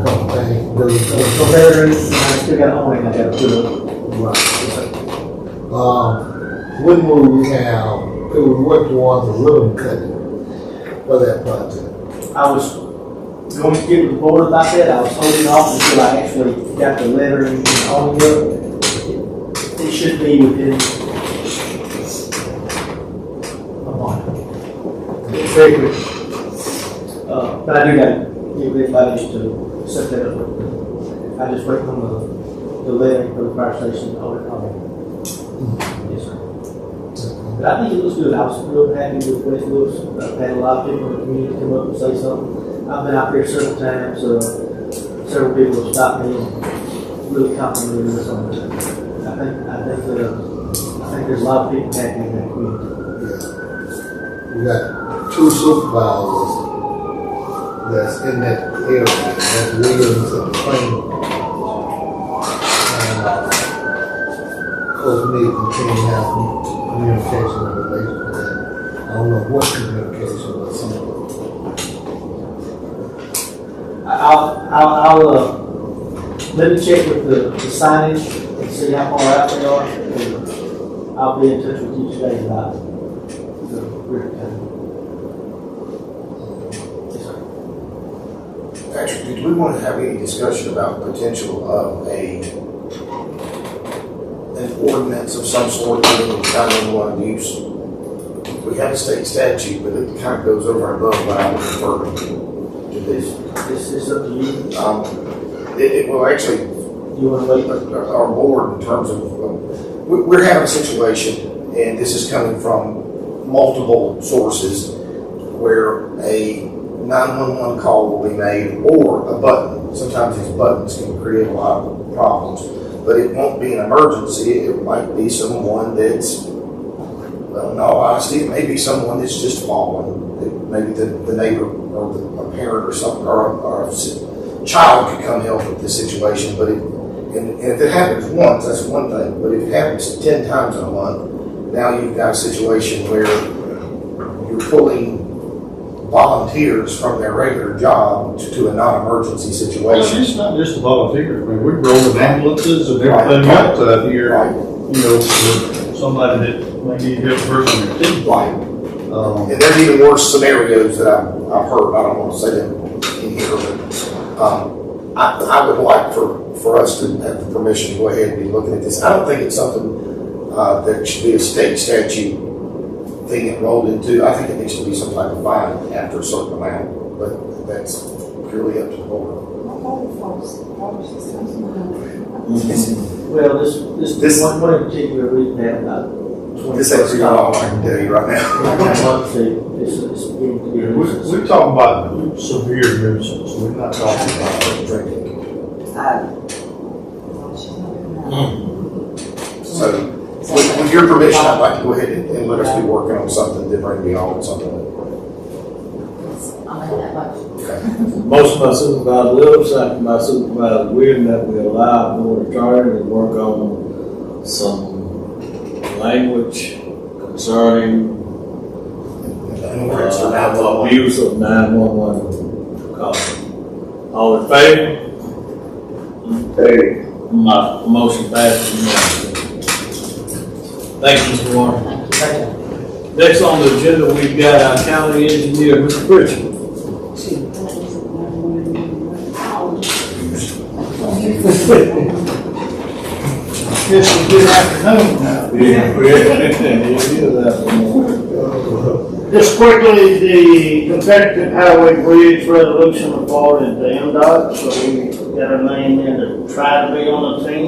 Couple things. from veterans, and I still got one I got to put up. When will we have, could we work towards the ribbon cutting for that project? I was going to get with the board about that. I was holding off until I actually got the letter and all of it. It should be within a month. It's very quick. But I do got to get everybody to set that up. I just wait on the letter for the fire station on it. Yes, sir. But I think it looks good. I was real happy with the way it looks. I've had a lot of people in the community come up and say something. I've been out there several times. Several people have stopped me and really complimented me on it. I think there's a lot of people happy in that community. We got two supervisors that's in that area, that's Williams and Crane. And, Coach Meade continue to have communication in relation to that. I don't know what communication, but some of it. I'll let me check with the signage and see how far out they are. I'll be in touch with you today about the rear cutting. Patrick, did we want to have any discussion about potential of an ordinance of some sort for the 911 use? We have a state statute, but it kind of goes over and above what I would refer to this. It's up to you. It will actually, You want to wait? our board in terms of, we're having a situation, and this is coming from multiple sources, where a 911 call will be made, or a button. Sometimes these buttons can create a lot of problems, but it won't be an emergency. It might be someone that's, well, in all honesty, it may be someone that's just fallen. Maybe the neighbor or a parent or something, or a child could come help with this situation. But and if it happens once, that's one thing. But if it happens 10 times in a month, now you've got a situation where you're pulling volunteers from their regular job to a non-emergency Well, situation. it's not just the volunteers, I mean, we're rolling ambulances and everything else out here, Right. you know, for somebody that may need help person in their team. Right. And there's even worse scenarios that I've heard. I don't want to say them in here, but I would like for us to have the permission to go ahead and be looking at this. I don't think it's something that should be a state statute thing it rolled into. I think it needs to be some type of fine after a certain amount, but that's purely up to the board. Well, this one in particular, we had about 20. This ain't real all I can tell you right now. It's getting to be a nuisance. We're talking about severe nuisance, we're not talking about Drinking. So, with your permission, I'd like to go ahead and let us be working on something to bring me on something. I'll make that motion. Okay. Motion by Supervisor Little, second by Supervisor Williams, that we allow board attorney to work on some language concerning abuse of 911 calls. All in favor? Hey, Motion passes unanimously. Thank you, Mr. Warren. Next on the agenda, we've got our county engineer, Mr. Pritchard. Just a good afternoon now. Just quickly, the competitive highway bridge resolution was forwarded to MDOT, so we got our name in to try to be on the team.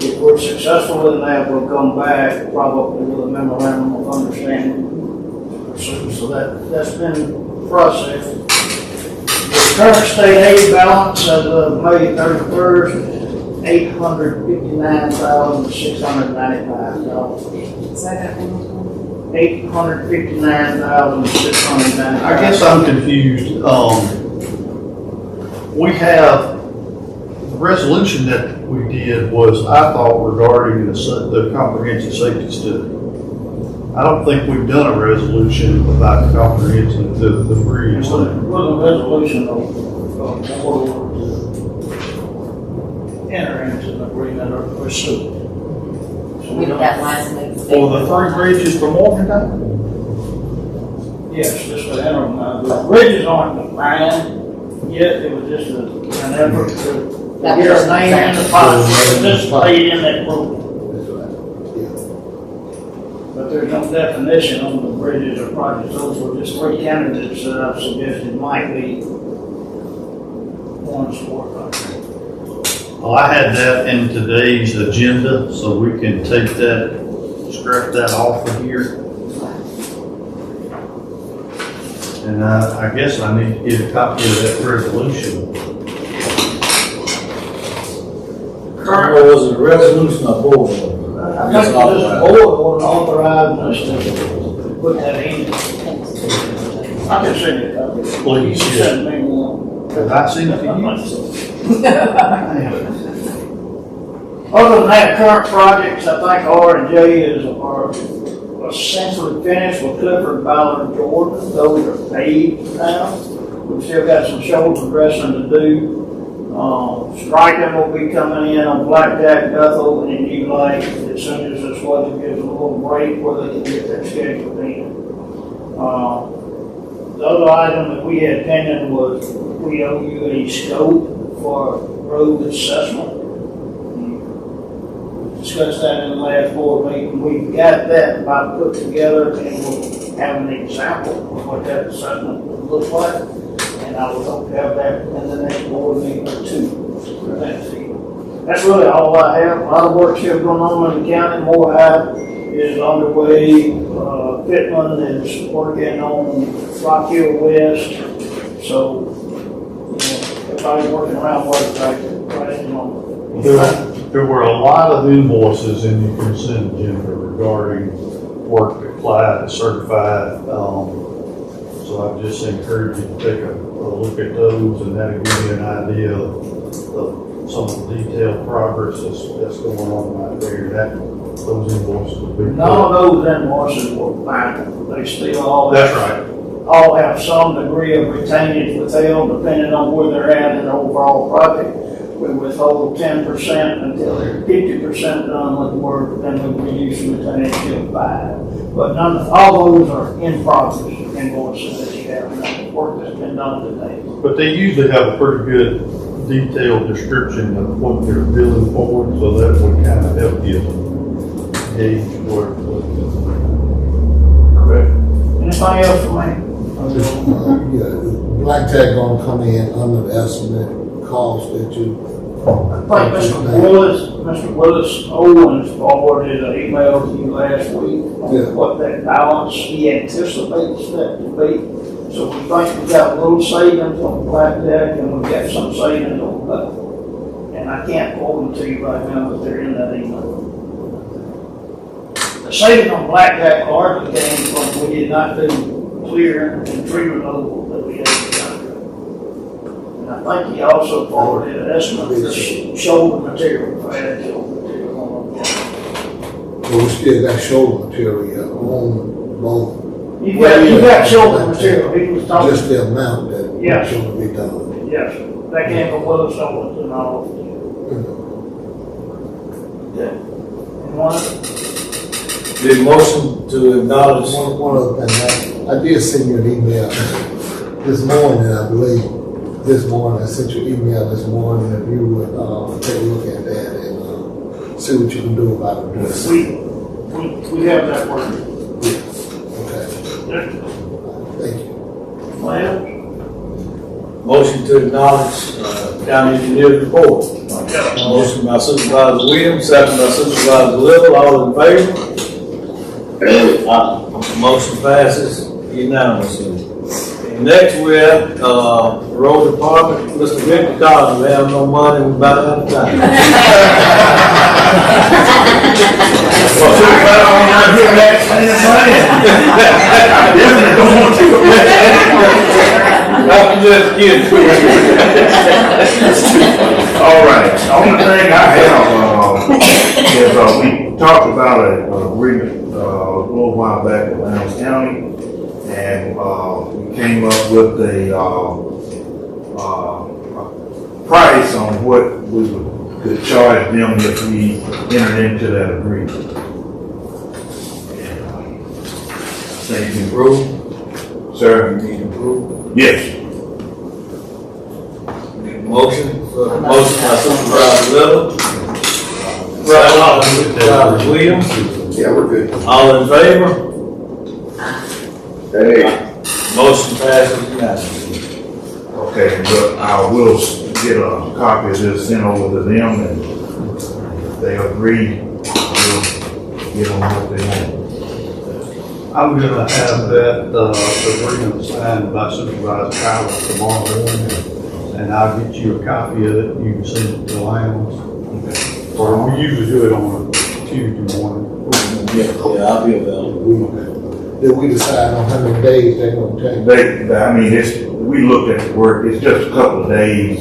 If we're successful in that, we'll come back probably with a memorandum of understanding. So that's been processed. The current state aid balance as of May 31st, $859,695. $859,695. I guess I'm confused. We have, the resolution that we did was, I thought, regarding the comprehensive safety study. I don't think we've done a resolution about the comprehensive, the bridge It thing. wasn't a resolution of enter into an agreement or pursue. So We did that last week. For the three bridges for Morgantown? Yes, this was interim. The bridges aren't defined yet. It was just an effort to get our name in the pot, participate in that program. But there's no definition on the bridges or projects. Those were just three candidates that I've suggested might be ones to work on. Well, I had that in today's agenda, so we can take that, scrap that off of here. And I guess I need to get a copy of that resolution. Or was it a resolution or board? I think this board authorized us to put that in. I can send it up. Please, You yeah. send me one. Because I seen it to you. Other than that, current projects, I think R&J are essentially finished with Clifford, Ballard, Jordan. Those are paved now. We've still got some shoulder dressing to do. Striping will be coming in on Blackjack, Bethel, and New Lake as soon as this weather gives them a little break where they can get their schedule in. The other item that we had pending was we owe you a scope for road assessment. We discussed that in the last board meeting. We've got that about put together and we'll have an example of what that assessment would look like. And I would hope to have that in the next board meeting or two. That's really all I have. A lot of work here going on in the county. Moorhead is underway. Pittman is working on Rock Hill West. So, everybody's working around water tractor right at the moment. There were a lot of invoices in the consent agenda regarding work that Clyde has certified. So I just encourage you to take a look at those, and that'll give you an idea of some of the detailed progress that's going on right there. Those invoices will be. None of those invoices were final. They still all. That's right. All have some degree of retainage withheld, depending on where they're at in the overall project. We withhold 10% until they're 50% done with the work, then we reduce the retainage to 5%. But all those are in progress invoices that you have, and the work that's been done today. But they usually have a pretty good detailed description of what they're billing for, so that would kind of help you gauge where. anything else for me? Yeah, Black Tag gonna come in under the estimate cost that you. I think Mr. Willis Owens forwarded an email to you last week Yeah. on what that balance he anticipates that to be. So we think we got a little savings on Blackjack and we got some savings on that. And I can't quote them to you right now, but they're in that email. The savings on Blackjack hardly came from, we did not do clear and tree removal that we had to do. And I think he also forwarded an estimate for shoulder material, for added shoulder material on that. But we still got shoulder material on both. You got shoulder material, he was talking, Just the amount that Yes. should be done. yes, that came from Willis Owens and all. And one, The motion to acknowledge, One other thing, I did send you an email this morning, I believe. This morning, I sent you an email this morning, if you would, take a look at that and, see what you can do about it. we have that word. Okay, thank you. Well, motion to acknowledge, county engineer's report. Motion by Supervisor Williams, second by Supervisor Little, all in favor? Motion passes unanimously. And next we have, road department, Mr. Victor Collins, we have no money, we about out of time. Well, Supervisor, I'm not here next, I'm just kidding. All right, the only thing I have, is, we talked about a agreement, a little while back with Lowndes County, and, we came up with a price on what we could charge them if we entered into that agreement. Say you approve, Sir? you need approve. Yes. Motion by Supervisor Little. Second by Supervisor Williams. Yeah, we're good. All in favor? Motion passes unanimously. Okay, but I will get a copy of this sent over to them, and if they agree, we'll get on what they want. I'm gonna have that, agreement signed by Supervisor Howard tomorrow morning, and I'll get you a copy of it, you can send it to Lowndes. Or we usually do it on a Tuesday morning. Yeah, I'll be available. Did we decide on how many days they're gonna take? I mean, we looked at the work, it's just a couple of days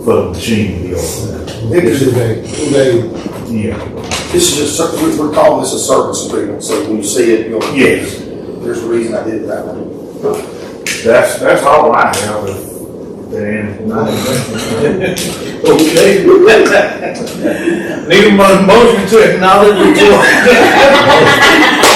for the machine to be open. It is 2 days, 2 days. Yeah. This is just, we're calling this a service agreement, so when you see it, you'll. Yes. There's a reason I did it that way. That's all I have, and Okay. Need a motion to acknowledge the report.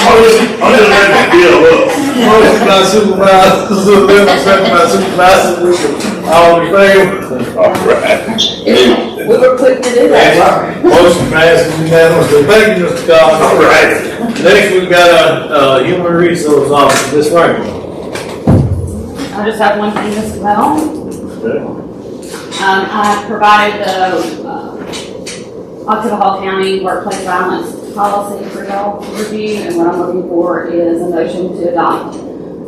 I'm just letting it deal up. Motion by Supervisor Little, second by Supervisor Williams. All in favor? All right. We were quick to do that. Motion passes unanimously. Thank you, Mr. Collins. All right. Next, we've got a human resource officer, Ms. Franklin. I just have one thing, Mr. Bell. I provided the Ottawa County Workplace Violence Policy for y'all to review, and what I'm looking for is a motion to adopt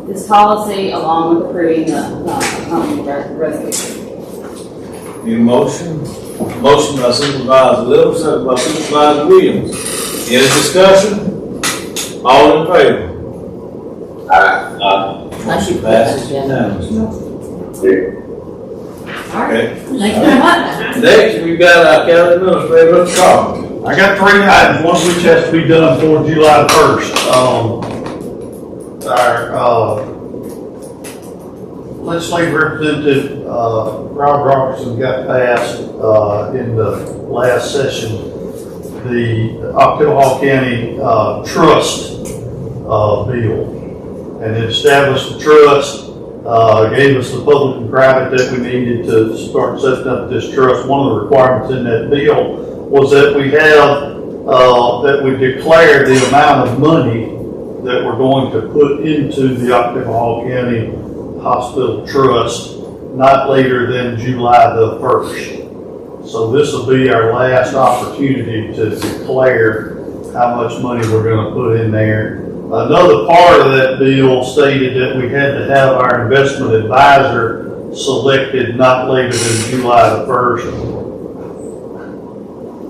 this policy along with approving the resolution. Need a motion? Motion by Supervisor Little, second by Supervisor Williams. Any discussion? All in favor? Motion passes unanimously. Okay. Thank you very much. Next, we've got our county administrator, Mr. Carter. I got 3 items, one of which has to be done before July 1st. Our, legislative representative, Rob Robertson got passed, in the last session, the Ottawa County, trust, bill. And it established the trust, gave us the public and private that we needed to start setting up this trust. One of the requirements in that bill was that we have, that we declare the amount of money that we're going to put into the Oklahoma County Hospital Trust not later than July the 1st. So this will be our last opportunity to declare how much money we're gonna put in there. Another part of that bill stated that we had to have our investment advisor selected not later than July the 1st.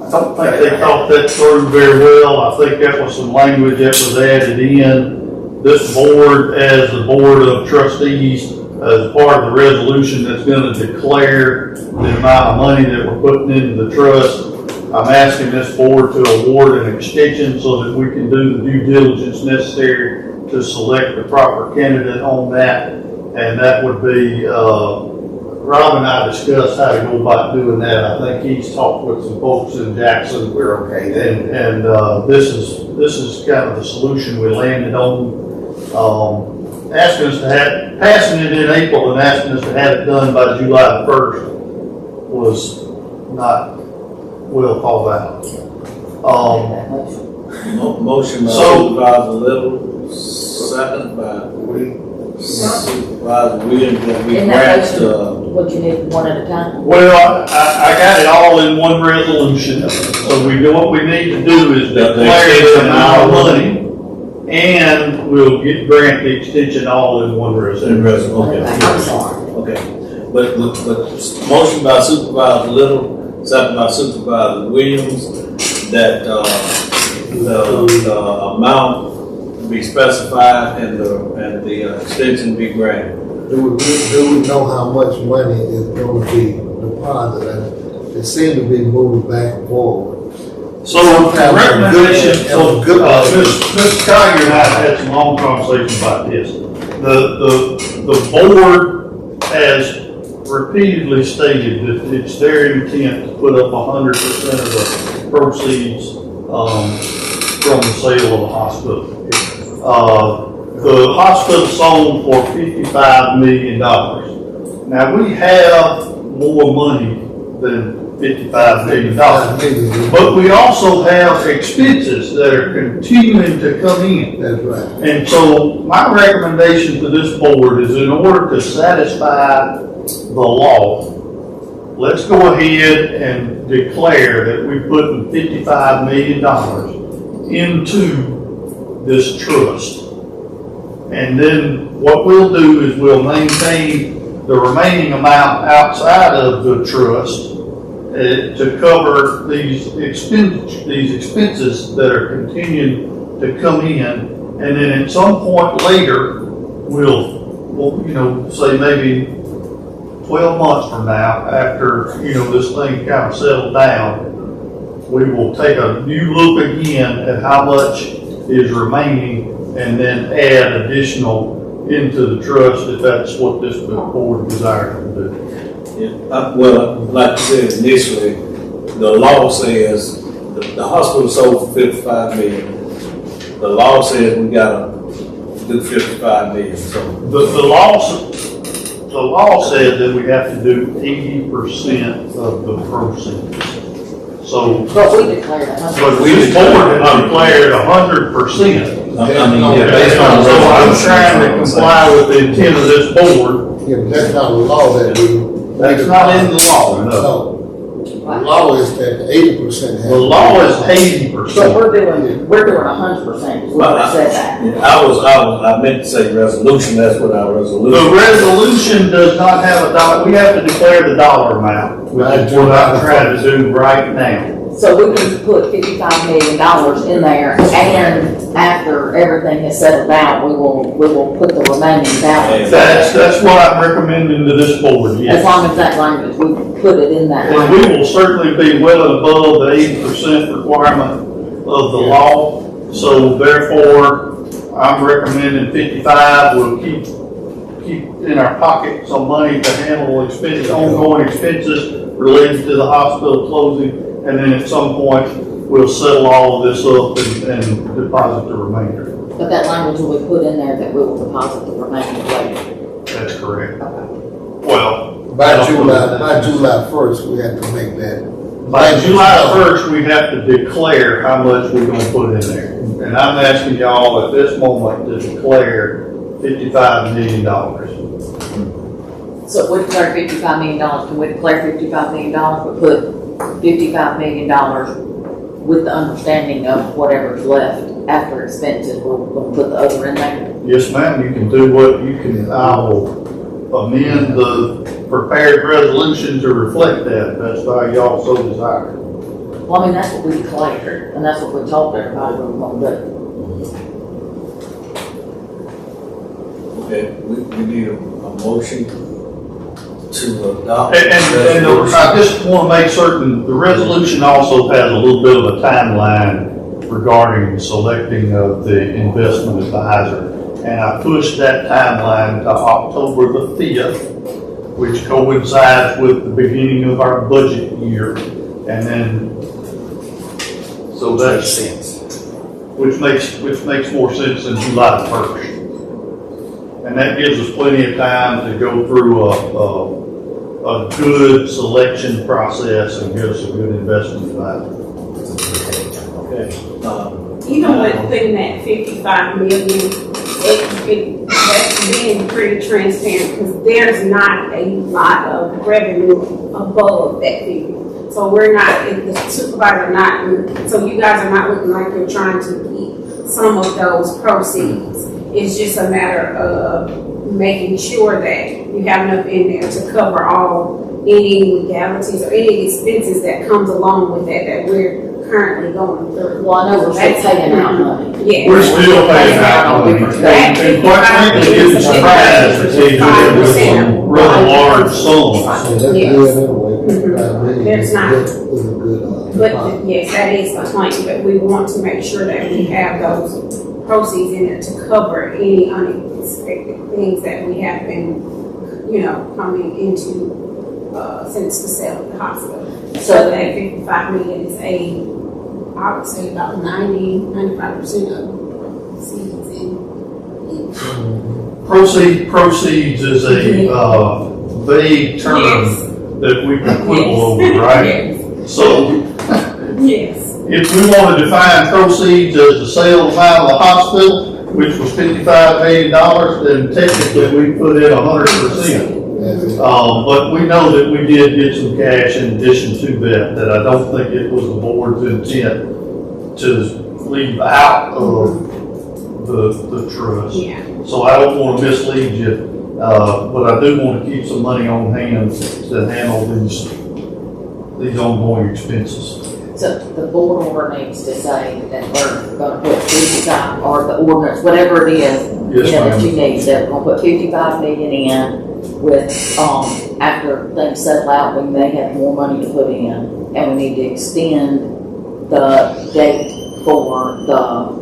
I don't think they thought that through very well. I think that was some language that was added in. This board, as the board of trustees, as part of the resolution that's gonna declare the amount of money that we're putting into the trust, I'm asking this board to award an extension so that we can do the due diligence necessary to select the proper candidate on that. And that would be, Rob and I discussed how to go about doing that. I think he's talked with some folks in Jackson. We're okay then. And this is kind of the solution we landed on. Asking us to have, passing it in April and asking us to have it done by July the 1st was not well thought out. Motion by So- Supervisor Little, second by Supervisor Williams, that we In that grant, motion, what you need, one at a time? Well, I got it all in one resolution, so we do what we need to do is declare the amount of money, and we'll grant the extension all in one resolution. Okay, I'm sorry. Okay, but motion by Supervisor Little, second by Supervisor Williams, that, the amount be specified and the extension be granted. Do we know how much money is going to be deposited? It seems to be moving back and forward. So, recommendation, so, Mr. Collier and I had some long conversations about this. The board has repeatedly stated that it's their intent to put up 100% of the proceeds, from the sale of the hospital. The hospital sold for $55 million. Now, we have more money than $55 million. But we also have expenses that are continuing to come in. That's right. And so my recommendation to this board is in order to satisfy the law, let's go ahead and declare that we're putting $55 million into this trust. And then what we'll do is we'll maintain the remaining amount outside of the trust to cover these expenses that are continuing to come in, and then at some point later, we'll say maybe 12 months from now, after this thing kind of settled down, we will take a new look again at how much is remaining, and then add additional into the trust if that's what this board desires to do. Yeah, well, like you said initially, the law says the hospital sold for $55 million. The law says we gotta do $55 million, so. The law said that we have to do 80% of the proceeds. So, But we declared a hundred. but this board has declared 100%. I mean, yeah, based So on. I'm trying to comply with the intent of this board. Yeah, but that's not a law that we. That's not in the law, no. No. The law is that 80% has. The law is So 80%. we're doing 100%, is what I said that. I meant to say resolution, that's what our resolution. The resolution does not have a dollar, we have to declare the dollar amount, which is what I'm trying to do right now. So we can put $55 million in there, and after everything is settled down, we will put the remaining balance. That's what I'm recommending to this board, As yes. long as that language, we put it in that And language. we will certainly be well and above the 80% requirement of the law, so therefore, I'm recommending 55, we'll keep in our pocket some money to handle expenses, ongoing expenses related to the hospital closing, and then at some point, we'll settle all of this up and deposit the remainder. But that language will be put in there that we will deposit the remaining later. That's correct. Okay. Well. By July 1st, we have to make that By July 1st, we have to declare how much we're gonna put in there. And I'm asking y'all at this moment to declare $55 million. So if we declare $55 million, can we declare $55 million, but put $55 million with the understanding of whatever's left after expenses, we're gonna put the other in there? Yes, ma'am, you can do what you can, I will amend the prepared resolution to reflect that. That's why y'all so desire. Well, I mean, that's what we declared, and that's what we told everybody we were gonna do. Okay, we need a motion to adopt. And I just want to make certain, the resolution also has a little bit of a timeline regarding selecting of the investment advisor. And I pushed that timeline to October the 5th, which coincides with the beginning of our budget year. And then, so that's sense. Which makes more sense than July 1st. And that gives us plenty of time to go through a good selection process and give us a good investment advisor. Okay. Even within that 55 million, that's being pretty transparent because there's not a lot of revenue above that figure. So we're not, the supervisor not, so you guys are not looking like you're trying to keep some of those proceeds. It's just a matter of making sure that you have enough in there to cover any legalities or any expenses that comes along with that we're currently going through. Well, I know we're still paying out money. Yeah. We're still paying out money. And quite frankly, it's surprised to see that with some really large sums. So that's good anyway. There's not. It's a good, But yes, that is the point, but we want to make sure that we have those proceeds in it to cover any unexpected things that we have been, coming into, since the sale of the hospital. So that 55 million is I would say about 95% of seeds in. Proceeds is a vague term that we can quibble over, right? Yes. So Yes. if we want to define proceeds as the sale of the hospital, which was $55 million, then technically we put in 100%. But we know that we did get some cash in addition to that I don't think it was the board's intent to leave out of the trust. Yeah. So I don't want to mislead you, but I do want to keep some money on hand to handle these ongoing expenses. So the board order needs to say that we're gonna put 55, or the ordinance, whatever it is, Yes, that you ma'am. need, that we're gonna put 55 million in with, after things settle out, we may have more money to put in, and we need to extend the date for the,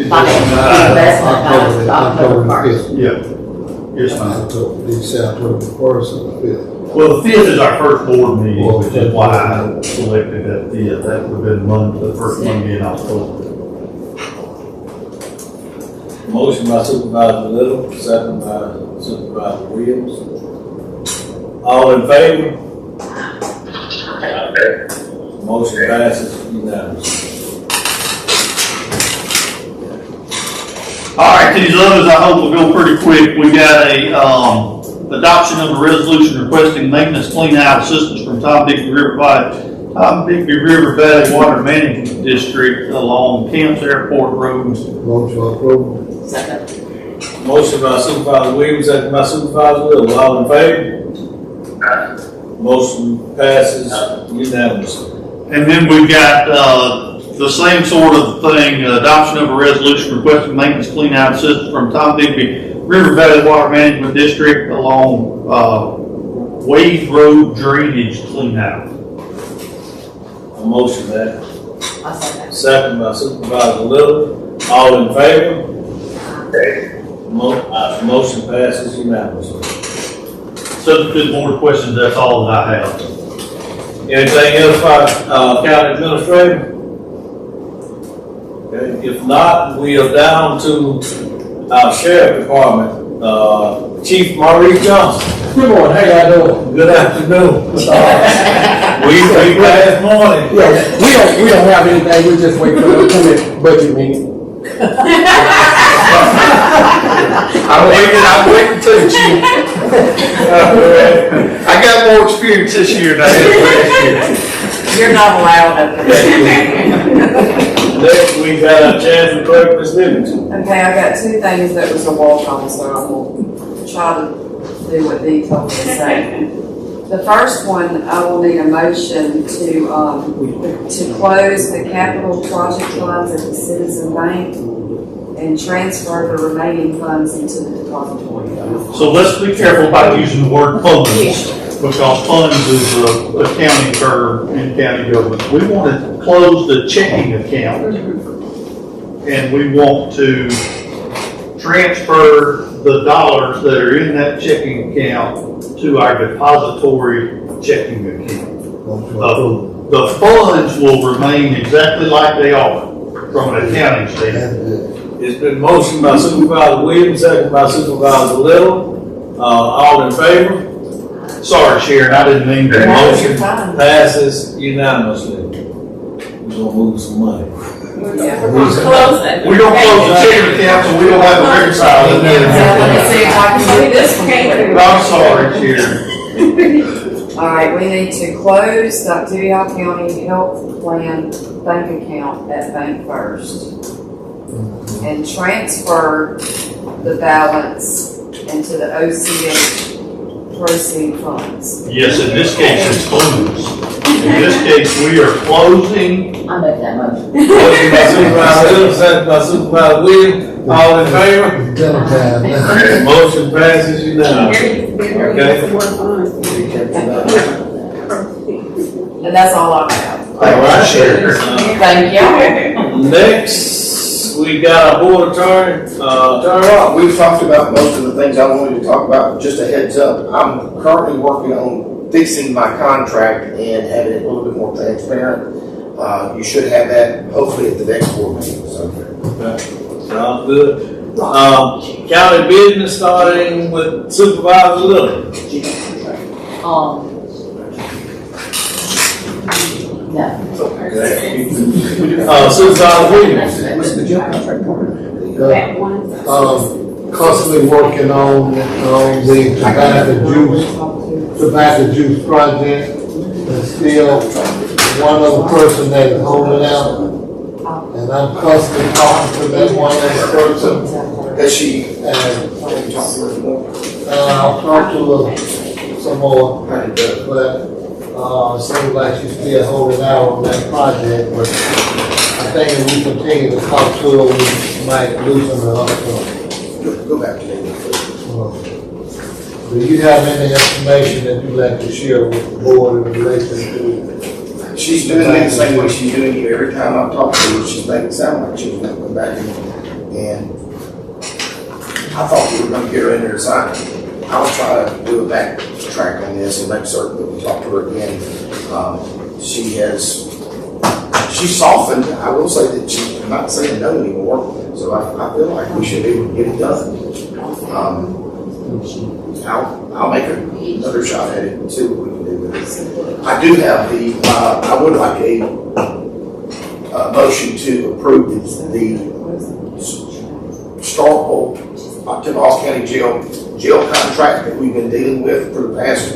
financial investment to October 1st. Yeah. Yes, ma'am. October 1st and the 5th. Well, the 5th is our first board meeting, which is why I selected that 5th. That would have been the first Monday in October. Motion by Supervisor Little, second by Supervisor Williams. All in favor? Motion passes unanimously. All right, these others I hope will go pretty quick. We got a, adoption of a resolution requesting maintenance clean out assistance from Tom Bigby River Valley Water Management District along Camps Airport Road. Motion approval. Second. Motion by Supervisor Williams, second by Supervisor Little. All in favor? Motion passes unanimously. And then we've got, the same sort of thing, adoption of a resolution requesting maintenance clean out assistance from Tom Bigby River Valley Water Management District along, Wade Road drainage clean out. A motion that. I say that. Second by Supervisor Little. All in favor? Motion passes unanimously. So if there's more questions, that's all that I have. Anything else by county administrator? Okay, if not, we are down to our sheriff department, Chief Maurice Johnson. Good morning, how y'all doing? Good afternoon. We last morning. Yeah, we don't have anything, we just wait for the upcoming budget meeting. I'm waiting too, Chief. I got more experience this year than I had last year. You're not allowed Next, we got a chance to clerk Ms. Livingston. Okay, I got two things that was a walk on, so I'm gonna try to do what Dee told me to say. The first one, I will need a motion to close the capital project funds at the Citizen Bank and transfer the remaining funds into the depository. So let's be careful about using the word funds, because funds is a accounting term in county government. We want to close the checking account, and we want to transfer the dollars that are in that checking account to our depository checking account. The funds will remain exactly like they are from an accounting standpoint. It's been motioned by Supervisor Williams, second by Supervisor Little. All in favor? Sorry, Sharon, I didn't mean that. Motion passes unanimously. We're gonna move some money. We're gonna close it. We don't close the checking account, so we don't have to reconcile it. See if I can do this one quick. I'm sorry, Sharon. All right, we need to close the Duval County Health Plan bank account at Bank First and transfer the balance into the OCH proceed funds. Yes, in this case, it's funds. In this case, we are closing. I make that motion. Motion by Supervisor Little, second by Supervisor Williams. All in favor? Dinner time now. Motion passes unanimously. Okay. And that's all I have. All right. Thank you. Next, we got our board attorney, Attorney Rock. We've talked about most of the things I wanted to talk about, but just a heads up, I'm currently working on fixing my contract and having it a little bit more transparent. You should have that hopefully at the next board meeting, so. Okay. Sounds good. County business starting with Supervisor Little. No. Supervisor Williams. Constantly working on the tobacco juice project. There's still one other person that is holding out. And I'm constantly talking to that one other person. Has she, And talked to her more? I'll talk to her some more, but seems like she's still holding out on that project. But I think if we continue to talk to her, we might loosen her up. Go back to me. Do you have any information that you'd like to share with the board in relation to? She's doing it the same way she's doing it every time I've talked to her. She's making it sound like she was going to come back and I thought we were going to get her in there to sign it. I'll try to do a backtrack on this and make certain that we talk to her again. She's softened. I will say that she's not saying no anymore. So I feel like we should be able to get it done. I'll make another shot at it and see what we can do with it. I do have I would like a motion to approve the Starkville, Duval County jail contract that we've been dealing with for the past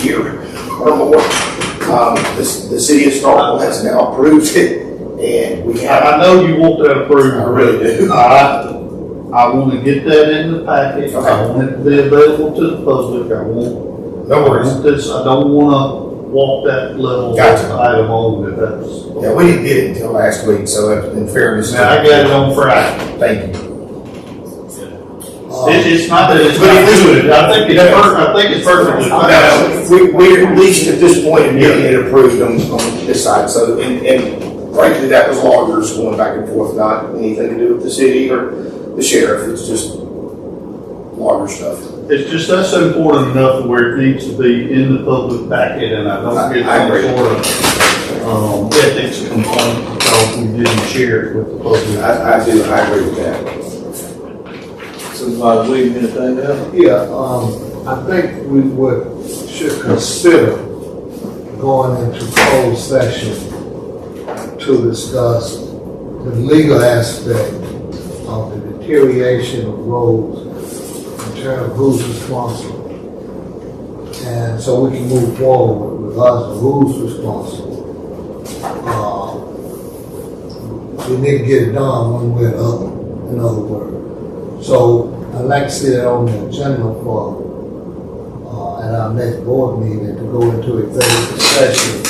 year or more. The city of Starkville has now approved it, and we have. I know you want that approved. I really do. I want to get that in the package. Okay. I want it to be available to the public. I want this. I don't want to walk that level item on if that's. Yeah, we didn't get it until last week, so in fairness. Now, I got it on Friday. Thank you. It's not that it's not good. I think it's perfectly fine. We're at least at this point in getting it approved on this side. So, and frankly, that was lawyers going back and forth, not anything to do with the city or the sheriff. It's just lawyer stuff. It's just that's important enough where it needs to be in the public packet, and I don't get some sort of ethics complaint because we didn't share it with the public. I agree with that. Supervisor Williams, anything else? Yeah, I think we should consider going into closed session to discuss the legal aspect of the deterioration of roads in terms of who's responsible. And so we can move forward with regards to who's responsible. We need to get it done one way or the other, in other words. So I'd like to see that on the agenda for, at our next board meeting, to go into executive session,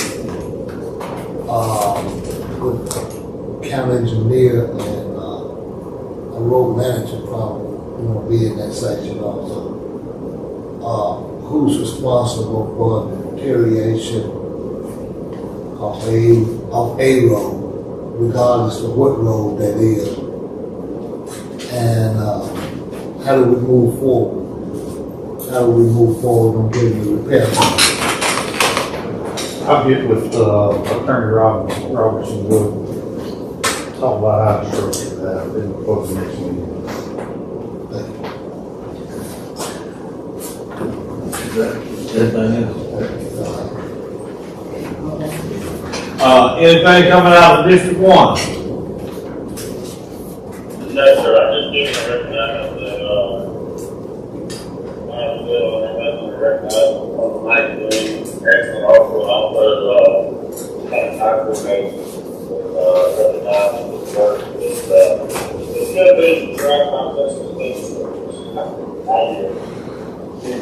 with county engineer and, a road manager probably, be in that section also. Who's responsible for the deterioration of a road, regardless of what road that is. And how do we move forward? How do we move forward on getting the repair? I'll get with Attorney Robertson, we'll talk about how to structure that in the next meeting. Anything else? Anything coming out of District 1? No, sir, I just gave a recognize that, I'm going to recognize on the night, excellent also, had a high court case, recognizing this work, it's going to be direct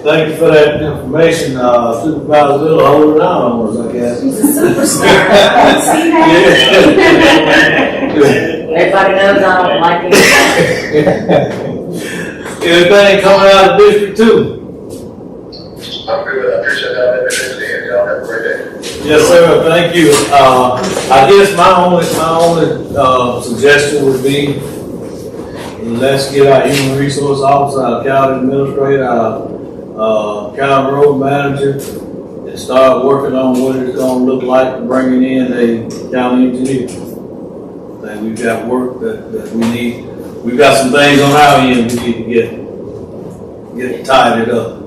Thank you for that information, Supervisor Little, hold it down on us, I guess. He's a superstar. Everybody knows I don't like it. Anything coming out of District 2? I'm good, I appreciate that, y'all have a great day. Yes, sir, thank you. I guess my only suggestion would be, let's get our human resource officer, our county administrator, our county road manager, and start working on what it's gonna look like bringing in a county engineer. I think we've got work that we need. We've got some things on our end we need to get tidied up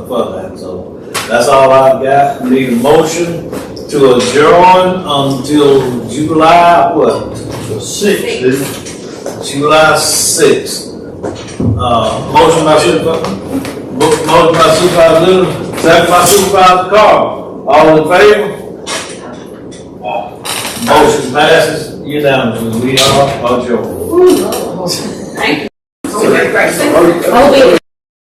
for that. So that's all I've got. Need a motion to adjourn until July what? 6th. July 6th. Motion by Supervisor Little, second by Supervisor Carl. All in favor? Motion passes unanimously. We are adjourned. Thank you. Oh,